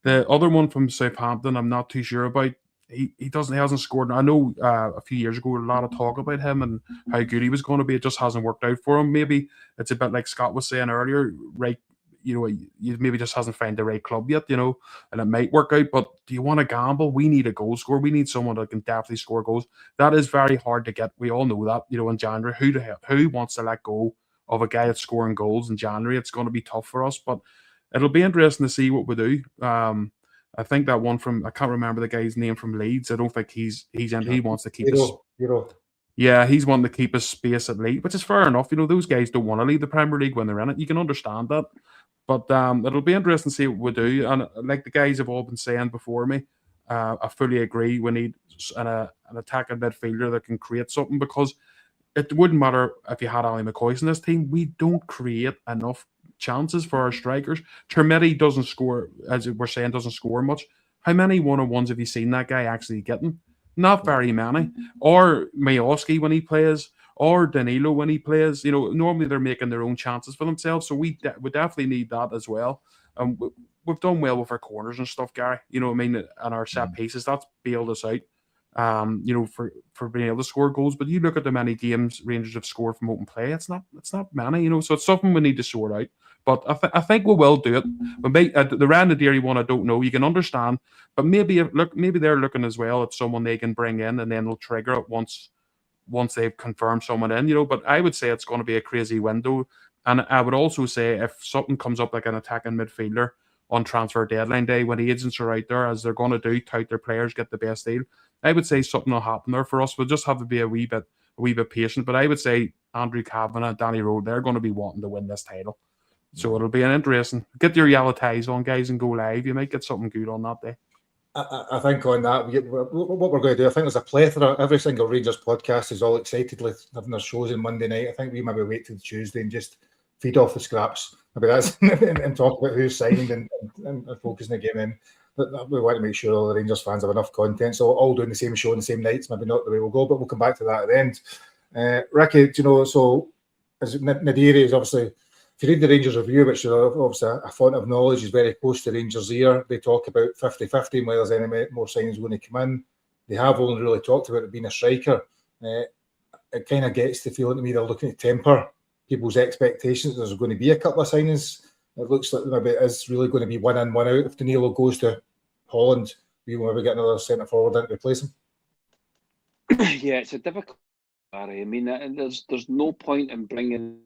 The other one from Southampton, I'm not too sure about. He hasn't scored. I know a few years ago, a lot of talk about him and how good he was going to be. It just hasn't worked out for him. Maybe it's a bit like Scott was saying earlier, right? He maybe just hasn't found the right club yet, and it might work out. But do you want to gamble? We need a goal scorer. We need someone that can definitely score goals. That is very hard to get. We all know that, in January. Who wants to let go of a guy that's scoring goals in January? It's going to be tough for us, but it'll be interesting to see what we do. I think that one from, I can't remember the guy's name from Leeds. I don't think he's in. He wants to keep Yeah, he's wanting to keep his space at Leeds, which is fair enough. Those guys don't want to leave the Premier League when they're in it. You can understand that. But it'll be interesting to see what we do. And like the guys have all been saying before me, I fully agree. We need an attacking midfielder that can create something, because it wouldn't matter if you had Ali McCoy in this team. We don't create enough chances for our strikers. Termetti doesn't score, as we're saying, doesn't score much. How many one-on-ones have you seen that guy actually getting? Not very many. Or Majowski when he plays, or Danilo when he plays. Normally they're making their own chances for themselves, so we definitely need that as well. We've done well with our corners and stuff, Gary. And our set pieces, that's bailed us out. For being able to score goals. But you look at the many games Rangers have scored from open play, it's not many, so it's something we need to sort out. But I think we will do it. But the Ranadiri one, I don't know. You can understand, but maybe they're looking as well at someone they can bring in, and then they'll trigger it once they've confirmed someone in. But I would say it's going to be a crazy window, and I would also say if something comes up like an attacking midfielder on transfer deadline day, when the agents are out there, as they're going to do, tout their players, get the best deal, I would say something will happen there for us. We'll just have to be a wee bit patient. But I would say Andrew Kavanagh, Danny Rowe, they're going to be wanting to win this title. So it'll be an interesting. Get your yellow ties on, guys, and go live. You might get something good on that day. I think on that, what we're going to do, I think there's a plethora. Every single Rangers podcast is all excitedly having their shows on Monday night. I think we maybe wait till Tuesday and just feed off the scraps. Maybe that's and talk about who's signed and focusing the game in. we want to make sure all the Rangers fans have enough content, so all doing the same show on the same nights, maybe not the way we'll go, but we'll come back to that at the end. Ricky, so as Nadiri is obviously, if you read the Rangers review, which is obviously a font of knowledge, is very close to Rangers' ear, they talk about 50-50 and whether there's any more signings going to come in. They have only really talked about it being a striker. It kind of gets the feeling to me they're looking to temper people's expectations. There's going to be a couple of signings. It looks like maybe it is really going to be one in, one out. If Danilo goes to Holland, we will maybe get another centre forward in to replace him. Yeah, it's a difficult. I mean, there's no point in bringing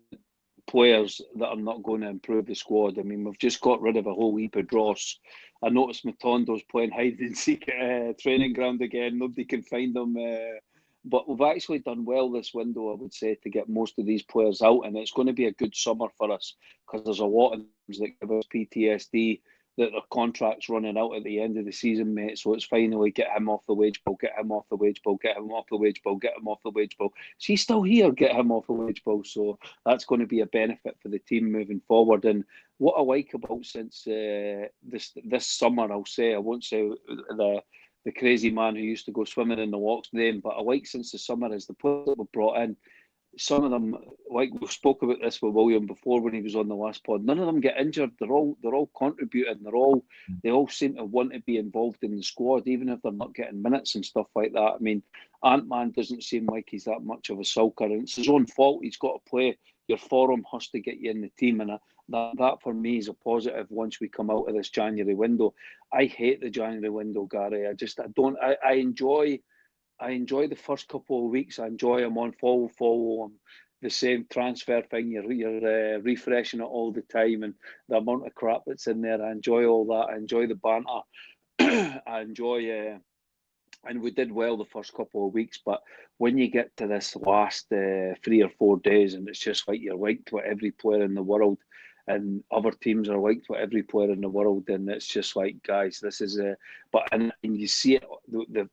players that are not going to improve the squad. I mean, we've just got rid of a whole heap of dross. I noticed Matondo's playing hide and seek at training ground again. Nobody can find them. But we've actually done well this window, I would say, to get most of these players out. And it's going to be a good summer for us because there's a lot of teams that give us PTSD that their contract's running out at the end of the season, mate. So it's finally get him off the wage bill, get him off the wage bill, get him off the wage bill, get him off the wage bill. So he's still here, get him off the wage bill. So that's going to be a benefit for the team moving forward. And what I like about since this summer, I'll say, I won't say the crazy man who used to go swimming in the walks name, but I like since the summer is the players that were brought in. Some of them, like we spoke about this with William before when he was on the last pod, none of them get injured. They're all contributing. They all seem to want to be involved in the squad, even if they're not getting minutes and stuff like that. I mean, Ant-Man doesn't seem like he's that much of a sulker, and it's his own fault. He's got to play. Your form has to get you in the team, and that for me is a positive once we come out of this January window. I hate the January window, Gary. I enjoy the first couple of weeks. I enjoy them on follow the same transfer thing. You're refreshing it all the time, and the amount of crap that's in there. I enjoy all that. I enjoy the banter. I enjoy, and we did well the first couple of weeks. But when you get to this last 3 or 4 days, and it's just like you're liked with every player in the world, and other teams are liked with every player in the world, and it's just like, guys, this is and you see it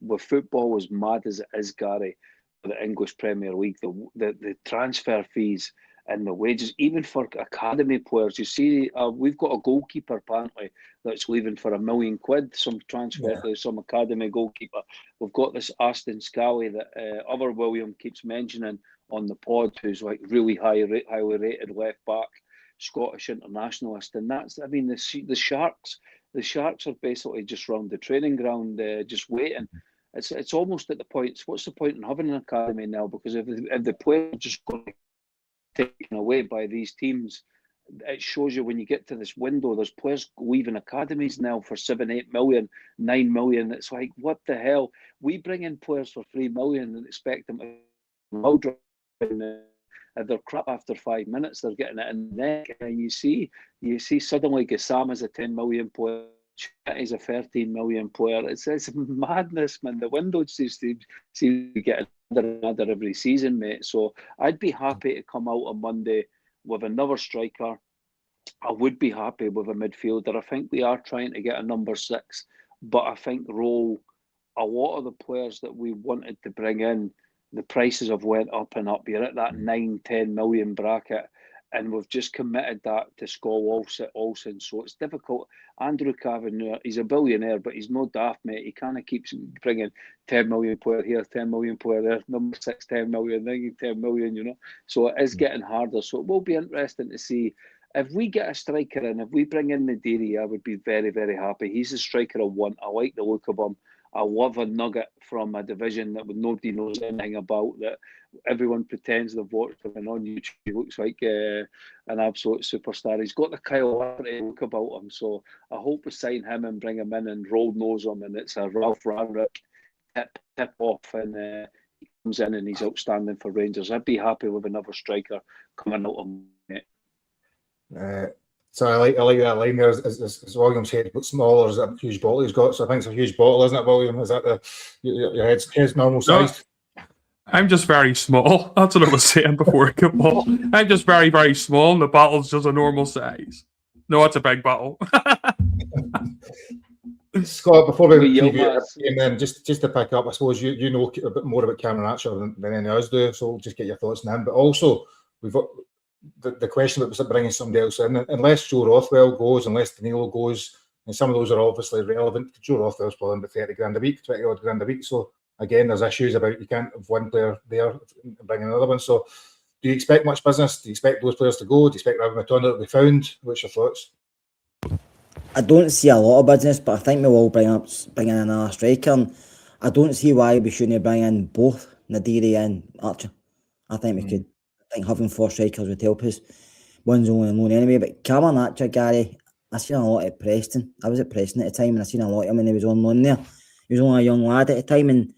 with football, as mad as it is, Gary, the English Premier League, the transfer fees and the wages, even for academy players. You see, we've got a goalkeeper apparently that's leaving for £1 million, some transfer to some academy goalkeeper. We've got this Aston Scally that other William keeps mentioning on the pod, who's like really highly rated left back, Scottish internationalist, and that's, I mean, the Sharks are basically just round the training ground, just waiting. It's almost at the point. What's the point in having an academy now? Because if the players are just going to be taken away by these teams, it shows you when you get to this window, there's players leaving academies now for 7, 8 million, 9 million. It's like, what the hell? We bring in players for 3 million and expect them to well drop and they're crap after 5 minutes. They're getting it in the neck, and you see suddenly Gassama's a 10 million player, he's a 13 million player. It's madness, man. The window seems to get another every season, mate. So I'd be happy to come out on Monday with another striker. I would be happy with a midfielder. I think we are trying to get a number 6, but I think a lot of the players that we wanted to bring in, the prices have went up and up. You're at that 9-10 million bracket, and we've just committed that to Scholl Olsen. So it's difficult. Andrew Cavan, he's a billionaire, but he's no daft, mate. He kind of keeps bringing 10 million player here, 10 million player there, number 6, 10 million, then 10 million, you know. So it is getting harder. So it will be interesting to see. If we get a striker in, if we bring in Nadiri, I would be very, very happy. He's a striker I want. I like the look of him. I love a nugget from a division that nobody knows anything about, that everyone pretends they've watched him, and on YouTube he looks like an absolute superstar. He's got the Kyle Lowry look about him, so I hope we sign him and bring him in and roll nose him, and it's a Ralph Ranrick tip off, and he comes in and he's outstanding for Rangers. I'd be happy with another striker coming out of it. So I like that line there. As William said, but smaller is that huge bottle he's got. So I think it's a huge bottle, isn't it, William? Is that your head's normal size? No, I'm just very small. That's what I was saying before I came on. I'm just very, very small, and the bottle's just a normal size. No, it's a big bottle. Scott, before we preview it, and then just to pick up, I suppose you know a bit more about Cameron Archer than any of us do, so we'll just get your thoughts on him. But also, we've got the question about bringing somebody else in. Unless Joe Rothwell goes, unless Danilo goes, And some of those are obviously relevant. Joe Rothwell's pulling about 30 grand a week, 20 odd grand a week. So again, there's issues about you can't have one player there and bring another one. So do you expect much business? Do you expect those players to go? Do you expect Ravi Matona to be found? What's your thoughts? I don't see a lot of business, but I think we will bring in another striker. And I don't see why we shouldn't bring in both Nadiri and Archer. I think we could. I think having 4 strikers would help us. One's only on loan anyway, but Cameron Archer, Gary, I seen a lot at Preston. I was at Preston at the time, and I seen a lot of him when he was on loan there. He was only a young lad at the time, and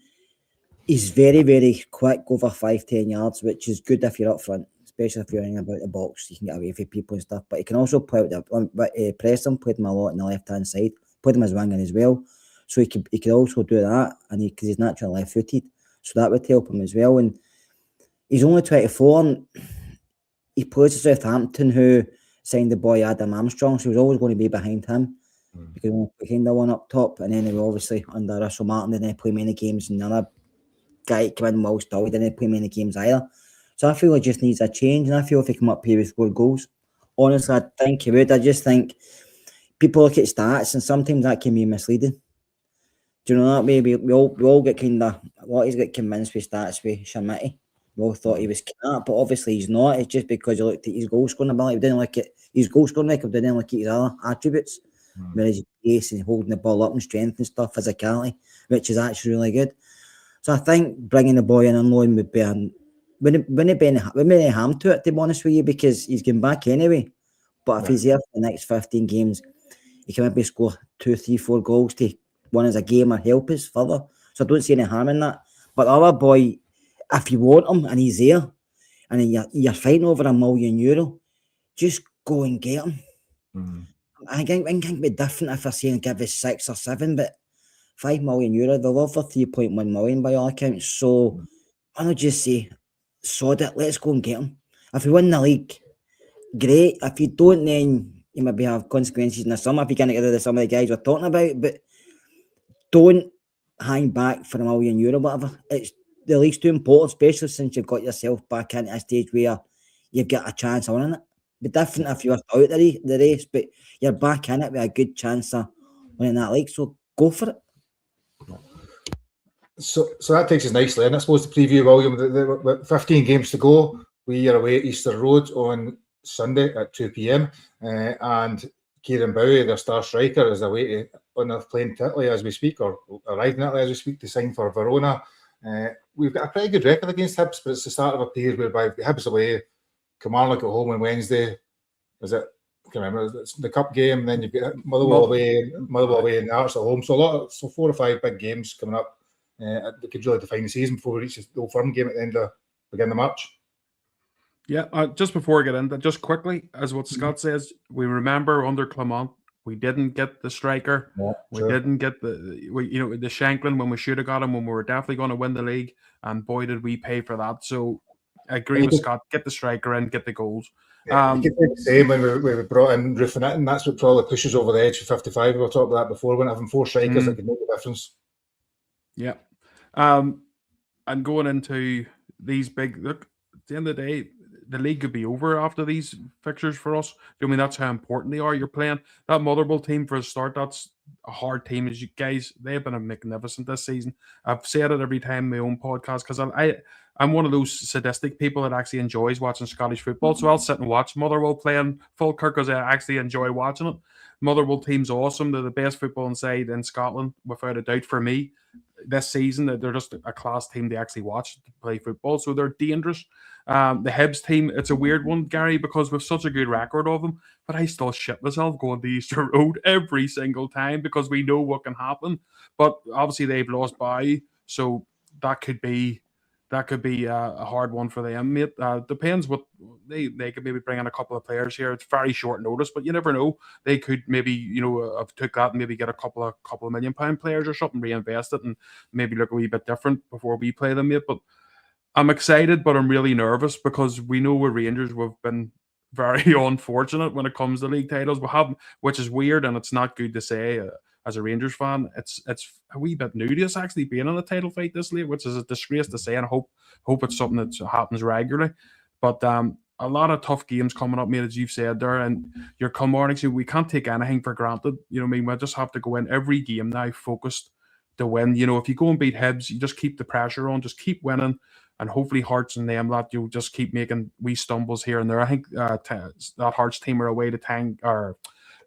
he's very, very quick over 5-10 yards, which is good if you're up front, especially if you're running about the box. You can get away from people and stuff. But he can also play with Preston, played him a lot on the left-hand side, played him as winger as well. So he could also do that, and because he's naturally left-footed, so that would help him as well. And he's only 24, and he plays at Southampton, who signed the boy Adam Armstrong, so he was always going to be behind him because we kind of one up top, and then he was obviously under Russell Martin, didn't play many games, and the other guy came in Will Still, he didn't play many games either. So I feel it just needs a change, and I feel if he come up here with 4 goals, honestly, I think he would. I just think people look at stats, and sometimes that can be misleading. Do you know that way? We all get kind of, he's got convinced with stats with Shamiti. We all thought he was that, but obviously he's not. It's just because you looked at his goal scoring ability. We didn't look at his goal scoring record, we didn't look at his other attributes. Whereas his pace and holding the ball up and strength and stuff, physicality, which is actually really good. So I think bringing the boy in on loan would be wouldn't be any harm to it, to be honest with you, because he's going back anyway. But if he's here for the next 15 games, he can maybe score 2, 3, 4 goals to one as a game or help us further. So I don't see any harm in that. But the other boy, if you want him and he's there, and you're fighting over €1 million, just go and get him. I think it'd be different if I saying give us 6 or 7, but €5 million, they'll offer 3.1 million by all accounts. So why not just say, sod it, let's go and get him. If we win the league, great. If you don't, then you maybe have consequences in the summer if you can't get rid of some of the guys we're talking about. But don't hang back for €1 million, whatever. The league's too important, especially since you've got yourself back into a stage where you've got a chance of winning it. It'd be different if you were out of the race, but you're back in it with a good chance of winning that league. So go for it. So that takes us nicely, and I suppose to preview, William, the 15 games to go. We are away at Easter Road on Sunday at 2 p.m. And Kieran Bowie, their star striker, is away on a plane to Italy as we speak, or arriving in Italy as we speak to sign for Verona. We've got a pretty good record against Hibs, but it's the start of a period whereby Hibs away, Kilmarnock at home on Wednesday. Is it? I can't remember. It's the cup game, then you've got Motherwell away, and Arts at home. So 4 or 5 big games coming up. That could really define the season before we reach the Old Firm game at the beginning of March. Yeah, just before I get into just quickly, as what Scott says, we remember under Clement, we didn't get the striker. Yeah, we didn't get the Shanklin when we should have got him, when we were definitely going to win the league, and boy did we pay for that. So I agree with Scott, get the striker in, get the goals. Yeah, you could say the same when we brought in Ruffin, and that's what probably pushes over the edge for 55. We were talking about that before, when having 4 strikers that could make the difference. Yeah. And going into these big, look, at the end of the day, the league could be over after these fixtures for us. I mean, that's how important they are. You're playing that Motherwell team for a start. That's a hard team. As you guys, they've been magnificent this season. I've said it every time in my own podcast because I'm one of those sadistic people that actually enjoys watching Scottish football. So I'll sit and watch Motherwell playing Falkirk because I actually enjoy watching it. Motherwell team's awesome. They're the best football inside in Scotland, without a doubt for me. This season, they're just a class team to actually watch to play football. So they're dangerous. The Hibs team, it's a weird one, Gary, because we've such a good record of them, but I still shit myself going to Easter Road every single time because we know what can happen. But obviously they've lost by, so that could be a hard one for them, mate. Depends what they could maybe bring in a couple of players here. It's very short notice, but you never know. They could maybe have took that and maybe get a couple of £1 million players or something, reinvest it, and maybe look a wee bit different before we play them, mate. But I'm excited, but I'm really nervous because we know with Rangers we've been very unfortunate when it comes to league titles. We have, which is weird, and it's not good to say. As a Rangers fan, it's a wee bit new to us actually being in a title fight this late, which is a disgrace to say, and I hope it's something that happens regularly. But a lot of tough games coming up, mate, as you've said there, and your Kilmarnock, we can't take anything for granted. You know what I mean? We just have to go in every game now focused to win. You know, if you go and beat Hibs, you just keep the pressure on, just keep winning, and hopefully Hearts and them that you'll just keep making wee stumbles here and there. I think that Hearts team are away to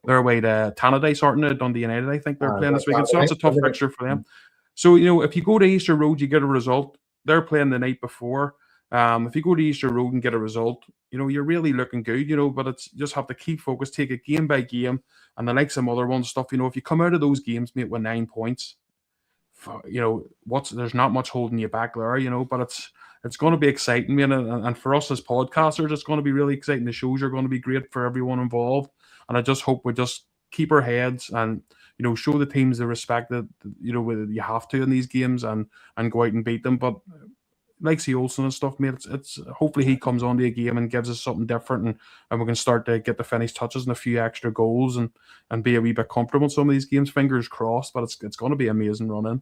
they're away to Tannadice, aren't they? Dundee United, I think they're playing this weekend. So that's a tough fixture for them. So, you know, if you go to Easter Road, you get a result. They're playing the night before. If you go to Easter Road and get a result, you know, you're really looking good, you know, but it's just have to keep focused, take it game by game, and the likes of other ones stuff, you know, if you come out of those games, mate, with 9 points, you know, there's not much holding you back there, you know, but it's going to be exciting, man, and for us as podcasters, it's going to be really exciting. The shows are going to be great for everyone involved, and I just hope we just keep our heads and, you know, show the teams the respect that, you know, you have to in these games and go out and beat them. But like C. Olsen and stuff, mate, it's hopefully he comes onto a game and gives us something different, and we can start to get the finish touches and a few extra goals and be a wee bit comfortable in some of these games. Fingers crossed, but it's going to be amazing running.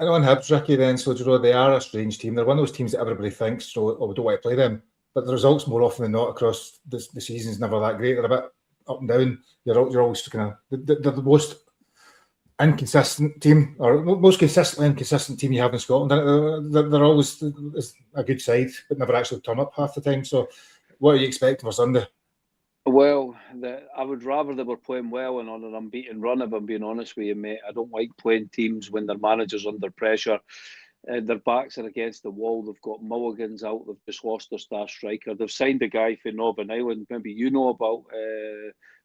And on Hibs, Ricky, then, so you know, they are a strange team. They're one of those teams that everybody thinks, so we don't want to play them. But the results more often than not across the season's never that great. They're a bit up and down. You're always kind of they're the most inconsistent team, or most consistently inconsistent team you have in Scotland. They're always a good side, but never actually turn up half the time. So, what are you expecting for Sunday? Well, I would rather they were playing well and on an unbeaten run, if I'm being honest with you, mate. I don't like playing teams when their manager's under pressure. Their backs are against the wall. They've got Mulligans out. They've just lost their star striker. They've signed a guy from Northern Ireland. Maybe you know about.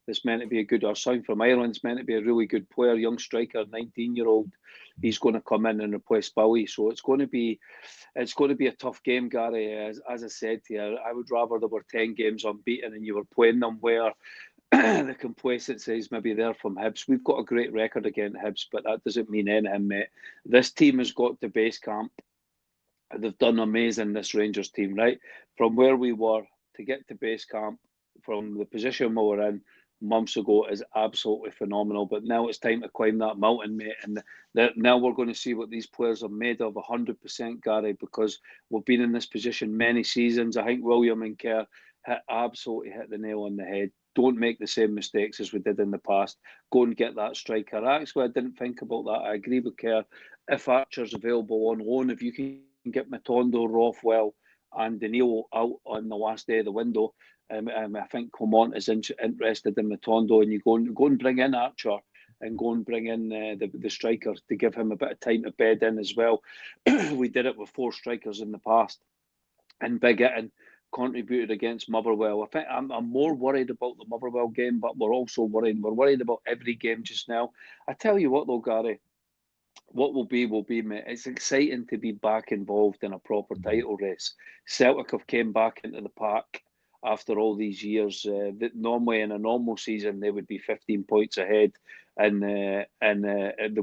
That's meant to be a good. Our son from Ireland's meant to be a really good player, young striker, 19-year-old. He's going to come in and replace Bowie. So it's going to be a tough game, Gary. As I said to you, I would rather there were 10 games unbeaten and you were playing them where the complacency is maybe there from Hibs. We've got a great record against Hibs, but that doesn't mean anything, mate. This team has got to base camp. They've done amazing, this Rangers team, right? From where we were to get to base camp, from the position we were in months ago, is absolutely phenomenal. But now it's time to climb that mountain, mate. And now we're going to see what these players are made of 100%, Gary, because we've been in this position many seasons. I think William and Kerr absolutely hit the nail on the head. Don't make the same mistakes as we did in the past. Go and get that striker. Actually, I didn't think about that. I agree with Kerr. If Archer's available on loan, if you can get Matondo, Rothwell and Danilo out on the last day of the window, I think Clement is interested in Matondo, and you go and bring in Archer and go and bring in the striker to give him a bit of time to bed in as well. We did it with 4 strikers in the past, and Big Itten contributed against Motherwell. I think I'm more worried about the Motherwell game, but we're also worried. We're worried about every game just now. I tell you what, though, Gary, what will be, mate. It's exciting to be back involved in a proper title race. Celtic have came back into the park after all these years. That normally in a normal season they would be 15 points ahead, and there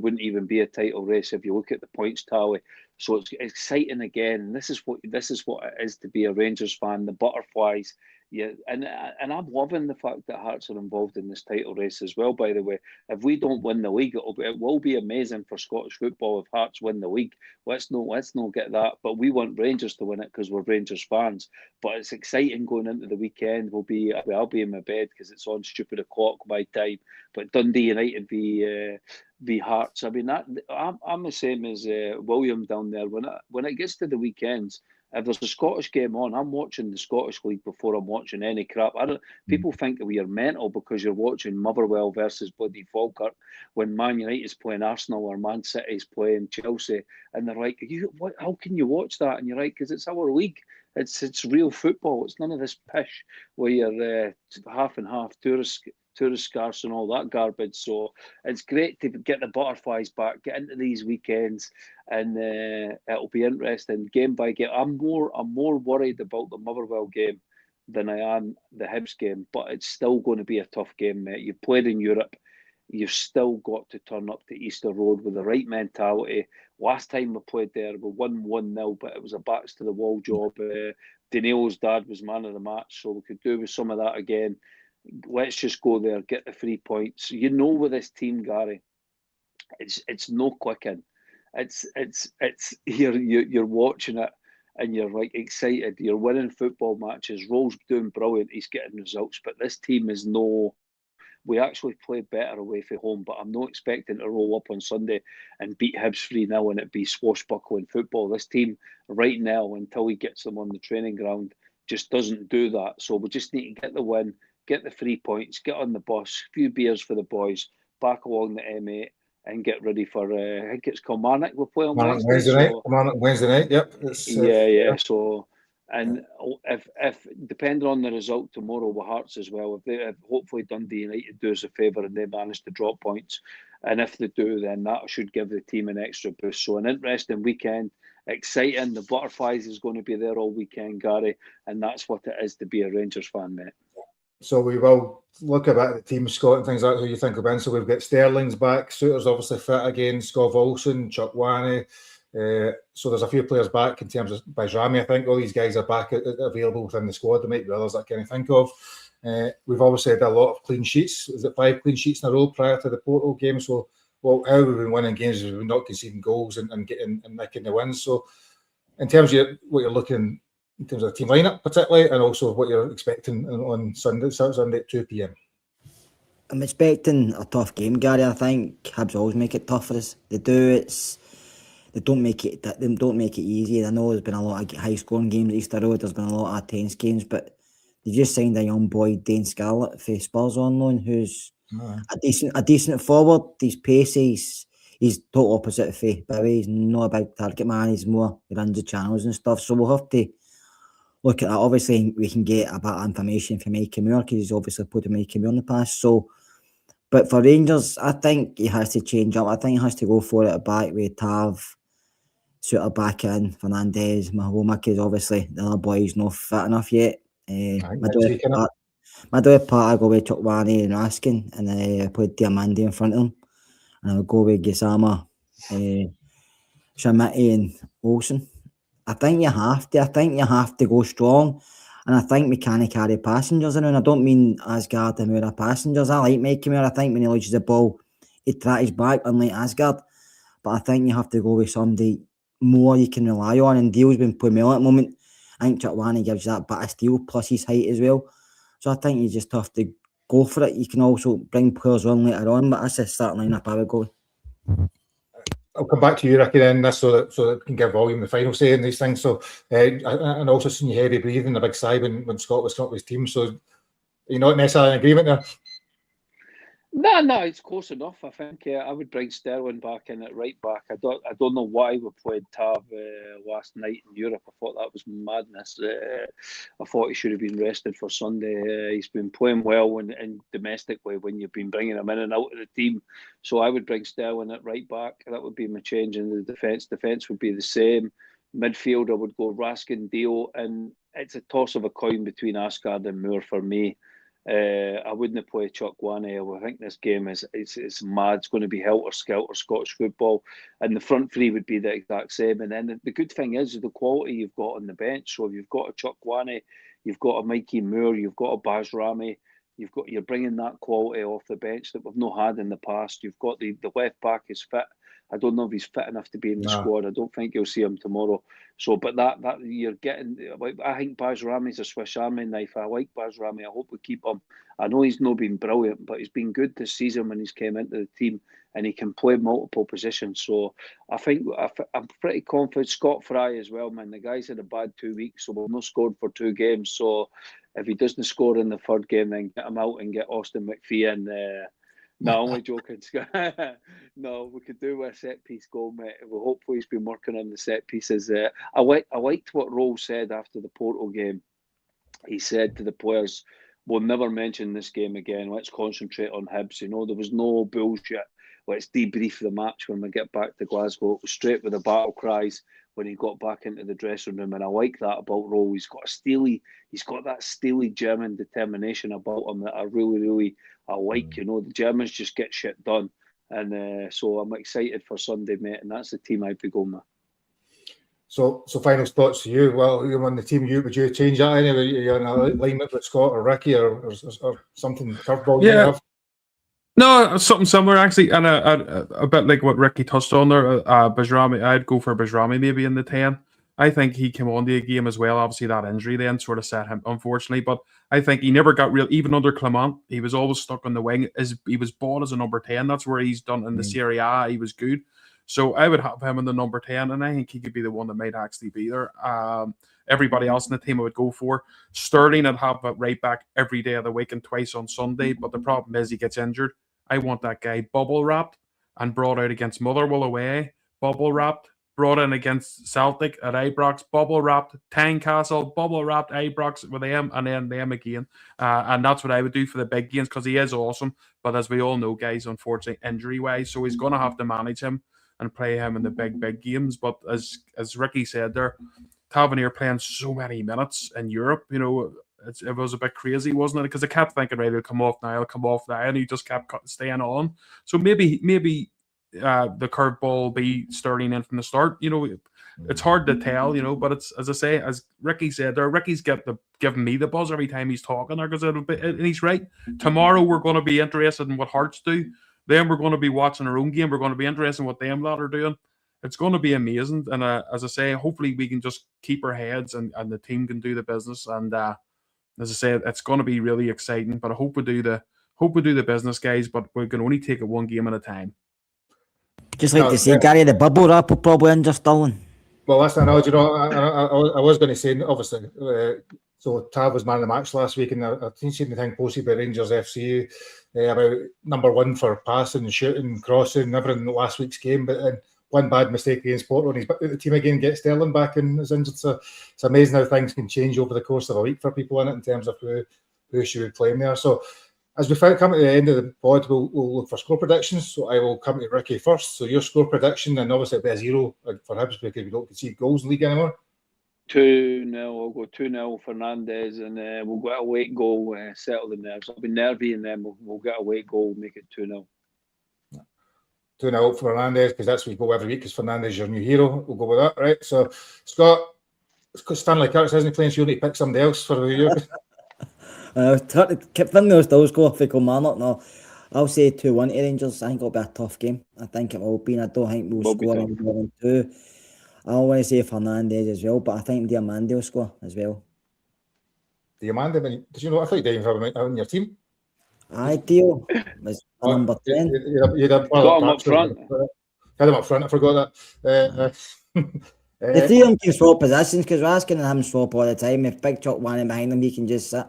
wouldn't even be a title race if you look at the points tally. So it's exciting again. This is what it is to be a Rangers fan. The butterflies. Yeah, and I'm loving the fact that Hearts are involved in this title race as well, by the way. If we don't win the league, it will be amazing for Scottish football if Hearts win the league. Let's not get that. But we want Rangers to win it because we're Rangers fans. But it's exciting going into the weekend. I'll be in my bed because it's on stupid o'clock my time. But Dundee United v Hearts. I mean, I'm the same as William down there. When it gets to the weekends, if there's a Scottish game on, I'm watching the Scottish League before I'm watching any crap. People think that we are mental because you're watching Motherwell versus bloody Falkirk when Man United's playing Arsenal or Man City's playing Chelsea, and they're like, how can you watch that? And you're right, because it's our league. It's real football. It's none of this pish where you're half and half tourist scarce and all that garbage. So it's great to get the butterflies back, get into these weekends, and it'll be interesting game by game. I'm more worried about the Motherwell game than I am the Hibs game, but it's still going to be a tough game, mate. You've played in Europe. You've still got to turn up to Easter Road with the right mentality. Last time we played there, we won 1-0, but it was a backs to the wall job. Danilo's dad was man of the match, so we could do with some of that again. Let's just go there, get the 3 points. You know, with this team, Gary, it's no clicking. It's you're watching it, and you're like excited. You're winning football matches. Rowe's doing brilliant. He's getting results, but this team is no. We actually played better away from home, but I'm not expecting to roll up on Sunday and beat Hibs 3-0 and it be swashbuckling football. This team right now, until he gets them on the training ground, just doesn't do that. So we just need to get the win, get the 3 points, get on the bus, a few beers for the boys, back along the M8 and get ready for, I think it's Kilmarnock we're playing Wednesday night. Kilmarnock Wednesday night, yep. Yeah. So, and if depending on the result tomorrow with Hearts as well, if hopefully Dundee United do us a favour and they manage to drop points, and if they do, then that should give the team an extra boost. So an interesting weekend, exciting. The butterflies is going to be there all weekend, Gary, and that's what it is to be a Rangers fan, mate. So we will look about the team, Scott, and things like that, who you think will win. So we've got Sterling's back, Souttar's obviously fit again, Scott Olsen, Chuck Wane. So there's a few players back in terms of Bajrami. I think all these guys are back available within the squad. There might be others that I can't think of. We've obviously had a lot of clean sheets. Is it 5 clean sheets in a row prior to the Porto game? So, well, how we've been winning games is we've not conceding goals and getting and making the wins. So, in terms of what you're looking in terms of the team lineup, particularly, and also what you're expecting on Sunday at 2 p.m. I'm expecting a tough game, Gary. I think Hibs always make it tough for us. They do. They don't make it easy. I know there's been a lot of high scoring games at Easter Road. There's been a lot of tense games, but they just signed a young boy, Dane Scarlett, for Spurs on loan, who's a decent forward. He's pacey. He's total opposite for Bowie. He's not a big target man. He runs the channels and stuff. So we'll have to look at that. Obviously, we can get a bit of information from Mikey Moore because he's obviously put Mikey Moore in the past. So, but for Rangers, I think he has to change up. I think he has to go for it at back with Tav, Souttar back in, Fernandez, Mahoma, because obviously the other boy's not fit enough yet. Middle part, I go with Chuck Wane and Raskin, and I put Diamandi in front of him. And I'll go with Gisama, Shamiti and Olsen. I think you have to go strong. And I think we can't carry passengers in. And I don't mean Asgard and Moura passengers. I like Mikey Moore. I think when he loses the ball, he tries back, unlike Asgard. But I think you have to go with somebody more you can rely on. And Deal's been playing well at the moment. I think Chatwani gives that bit of steel plus his height as well. So I think you just have to go for it. You can also bring players on later on, but that's the starting lineup I would go with. I'll come back to you, Ricky, then this so that we can give volume the final say in these things. So, and also seen you heavy breathing, a big sigh when Scott was not with his team. So, you're not necessarily in agreement there. No, it's close enough. I think I would bring Sterling back in at right back. I don't know why we played Tav last night in Europe. I thought that was madness. I thought he should have been rested for Sunday. He's been playing well in domestically when you've been bringing him in and out of the team. So I would bring Sterling at right back. That would be my change in the defence. Defence would be the same. Midfield, I would go Raskin, Dio, and it's a toss of a coin between Asgard and Moore for me. I wouldn't play Chuck Wane. I think this game is mad. It's going to be helter-skelter Scottish football, and the front three would be the exact same. And then the good thing is the quality you've got on the bench. So if you've got a Chuck Wane, you've got a Mikey Moore, you've got a Bajrami, you're bringing that quality off the bench that we've not had in the past. You've got the left back is fit. I don't know if he's fit enough to be in the squad. I don't think you'll see him tomorrow. So, but that you're getting, I think Bajrami's a Swiss Army knife. I like Bajrami. I hope we keep him. I know he's not been brilliant, but he's been good this season when he's came into the team, and he can play multiple positions. So I think I'm pretty confident. Scott Fry as well, man. The guy's had a bad 2 weeks, so we've not scored for 2 games. So if he doesn't score in the third game, then get him out and get Austin McPhee in. No, only joking. No, we could do a set piece goal, mate. Well, hopefully he's been working on the set pieces. I liked what Rowe said after the Porto game. He said to the players, "We'll never mention this game again. Let's concentrate on Hibs." You know, there was no bullshit. Let's debrief the match when we get back to Glasgow. It was straight with the battle cries when he got back into the dressing room, and I like that about Rowe. He's got that steely German determination about him that I really I like. You know, the Germans just get shit done, and so I'm excited for Sunday, mate. And that's the team I'd be going with. So final thoughts to you. Well, you're on the team. Would you change that anyway? You're in alignment with Scott or Ricky or something curveball? Yeah. You have? No, something similar actually, and a bit like what Ricky touched on there. Bajrami, I'd go for Bajrami maybe in the 10. I think he came on to the game as well. Obviously, that injury then sort of set him, unfortunately. But I think he never got real, even under Clement, he was always stuck on the wing. He was bought as a number 10. That's where he's done in the Serie A. He was good. So I would have him in the number 10, and I think he could be the one that might actually be there. Everybody else in the team I would go for. Sterling, I'd have it right back every day of the week and twice on Sunday. But the problem is he gets injured. I want that guy bubble wrapped and brought out against Motherwell away. Bubble wrapped, brought in against Celtic at Ibrox. Bubble wrapped, Tynecastle. Bubble wrapped Ibrox with them and then them again. And that's what I would do for the big games because he is awesome. But as we all know, guys, unfortunately, injury-wise. So he's going to have to manage him and play him in the big games. But as Ricky said there, Tavernier playing so many minutes in Europe, you know, it was a bit crazy, wasn't it? Because I kept thinking, right, he'll come off now, and he just kept staying on. So maybe the curveball will be Sterling in from the start. You know, it's hard to tell, you know, but it's, as I say, as Ricky said there, Ricky's giving me the buzz every time he's talking there, because and he's right. Tomorrow we're going to be interested in what Hearts do. Then we're going to be watching our own game. We're going to be interested in what them lot are doing. It's going to be amazing. And as I say, hopefully we can just keep our heads and the team can do the business. And as I say, it's going to be really exciting. But I hope we do the business, guys. But we can only take it one game at a time. Just like to say, Gary, the bubble wrap will probably injure Sterling. Well, listen, I was going to say, obviously, so Tav was man of the match last week, and I've seen the thing posted by Rangers FC about number one for passing, shooting, crossing, everything in last week's game. But one bad mistake against Porto, and he's back at the team again, gets Sterling back and is injured. So it's amazing how things can change over the course of a week for people in it in terms of who she would play in there. So as we come to the end of the pod, we'll look for score predictions. So I will come to Ricky first. So your score prediction, and obviously it'll be a 0 for Hibs because we don't concede goals in the league anymore. 2-0. I'll go 2-0 Fernandez, and we'll get a late goal, settle the nerves. I'll be nervy, and then we'll get a late goal, make it 2-0. 2-0 for Fernandez, because that's what we go every week, because Fernandez is your new hero. We'll go with that, right? So, Scott, Stanley Kirk isn't playing, so you need to pick somebody else for the year. Finlay still score for Kilmarnock. No, I'll say 2-1 to Rangers. I think it'll be a tough game. I think it will be, and I don't think we'll score any more than 2. I want to say Fernandez as well, but I think Diamande will score as well. Diamande, did you know? I thought Dave had on your team. Aye, Dio was number 10. Got him up front. Had him up front. I forgot that. The three of them can swap positions because Raskin and him swap all the time. If Big Chuck Wani behind him, he can just sit.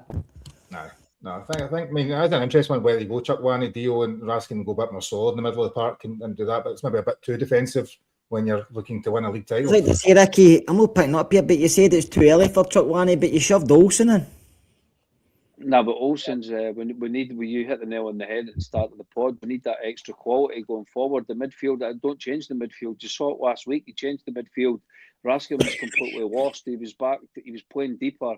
No. I think. I had an interesting one whether they go Chuck Wani, Dio, and Raskin go a bit more solid in the middle of the park and do that. But it's maybe a bit too defensive when you're looking to win a league title. It's like to say, Ricky, I'm not picking up here, but you said it's too early for Chuck Wani, but you shoved Olsen in. No, but Olsen's, you hit the nail on the head at the start of the pod. We need that extra quality going forward. The midfield, don't change the midfield. You saw it last week. He changed the midfield. Raskin was completely lost. He was back. He was playing deeper.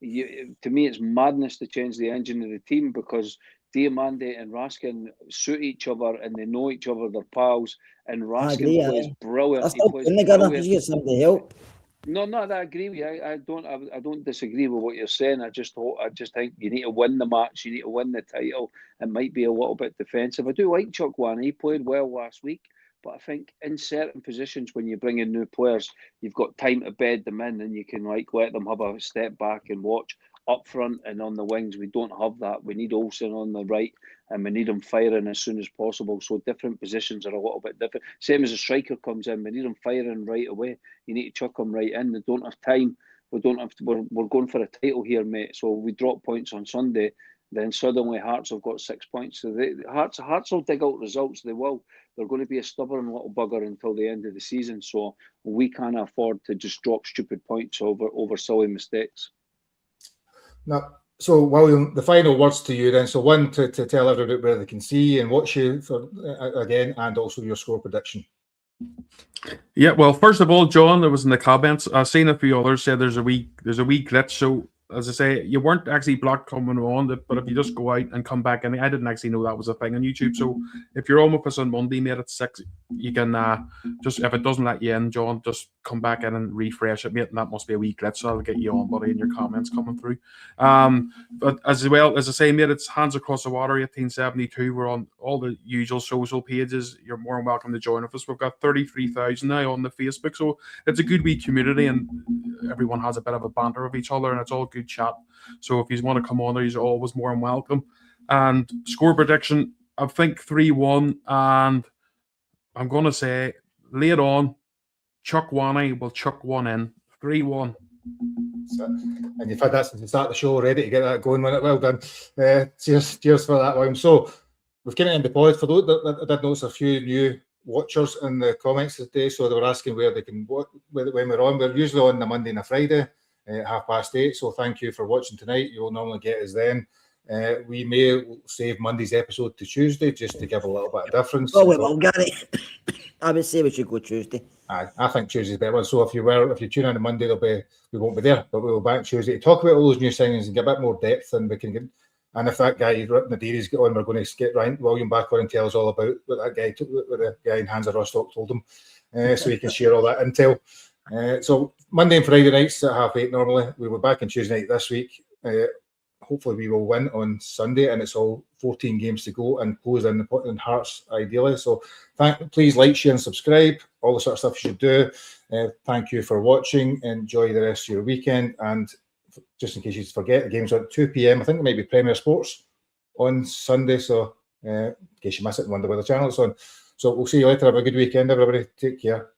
To me, it's madness to change the engine of the team because Diamande and Raskin suit each other and they know each other. They're pals. And Raskin plays brilliant. That's not playing together. You get somebody help. No, I agree with you. I don't disagree with what you're saying. I just think you need to win the match. You need to win the title. It might be a little bit defensive. I do like Chuck Wani. He played well last week, but I think in certain positions when you bring in new players, you've got time to bed them in, and you can let them have a step back and watch. Up front and on the wings, we don't have that. We need Olsen on the right, and we need him firing as soon as possible. So different positions are a little bit different. Same as a striker comes in, we need him firing right away. You need to chuck him right in. They don't have time. We don't have to. We're going for a title here, mate. So we drop points on Sunday, then suddenly Hearts have got 6 points. So Hearts will dig out results. They will. They're going to be a stubborn little bugger until the end of the season. So we can't afford to just drop stupid points over silly mistakes. Now, so William, the final words to you then. So one, to tell everybody where they can see and watch you for again, and also your score prediction. Yeah, well, first of all, John, there was in the comments. I've seen a few others say there's a wee glitch. So as I say, you weren't actually blocked coming on, but if you just go out and come back in, I didn't actually know that was a thing on YouTube. So if you're on with us on Monday, mate, at 6, you can just, if it doesn't let you in, John, just come back in and refresh it, mate, and that must be a wee glitch, so I'll get you on, buddy, and your comments coming through. But as well, as I say, mate, it's Hands Across the Water 1872. We're on all the usual social pages. You're more than welcome to join with us. We've got 33,000 now on the Facebook, so it's a good wee community, and everyone has a bit of a banter with each other, and it's all good chat. So if you want to come on there, you're always more than welcome. And score prediction, I think 3-1, and I'm going to say, lay it on, Chuck Wani will chuck one in, 3-1. And you've had that since the start of the show already to get that going. Well done. Cheers for that one. So we've getting into the pod. For those that did notice a few new watchers in the comments today, so they were asking where they can watch when we're on. We're usually on the Monday and a Friday at 8:30. So thank you for watching tonight. You will normally get us then. We may save Monday's episode to Tuesday just to give a little bit of difference. Oh, we will, Gary. I would say we should go Tuesday. I think Tuesday's better. So if you tune in on Monday, we won't be there, but we'll be back Tuesday to talk about all those new signings and get a bit more depth, and we can get. And if that guy Nadiri's got on, we're going to get Ryan William back on and tell us all about what the guy in Hansa Rostock told him, so he can share all that intel. So Monday and Friday nights at 8:30 normally. We were back on Tuesday night this week. Hopefully we will win on Sunday, and it's all 14 games to go and close in Hearts ideally. So please like, share and subscribe, all the sort of stuff you should do. Thank you for watching. Enjoy the rest of your weekend, and just in case you forget, the game's at 2 p.m. I think there might be Premier Sports on Sunday, so in case you miss it, wonder where the channel is on. So we'll see you later. Have a good weekend, everybody. Take care.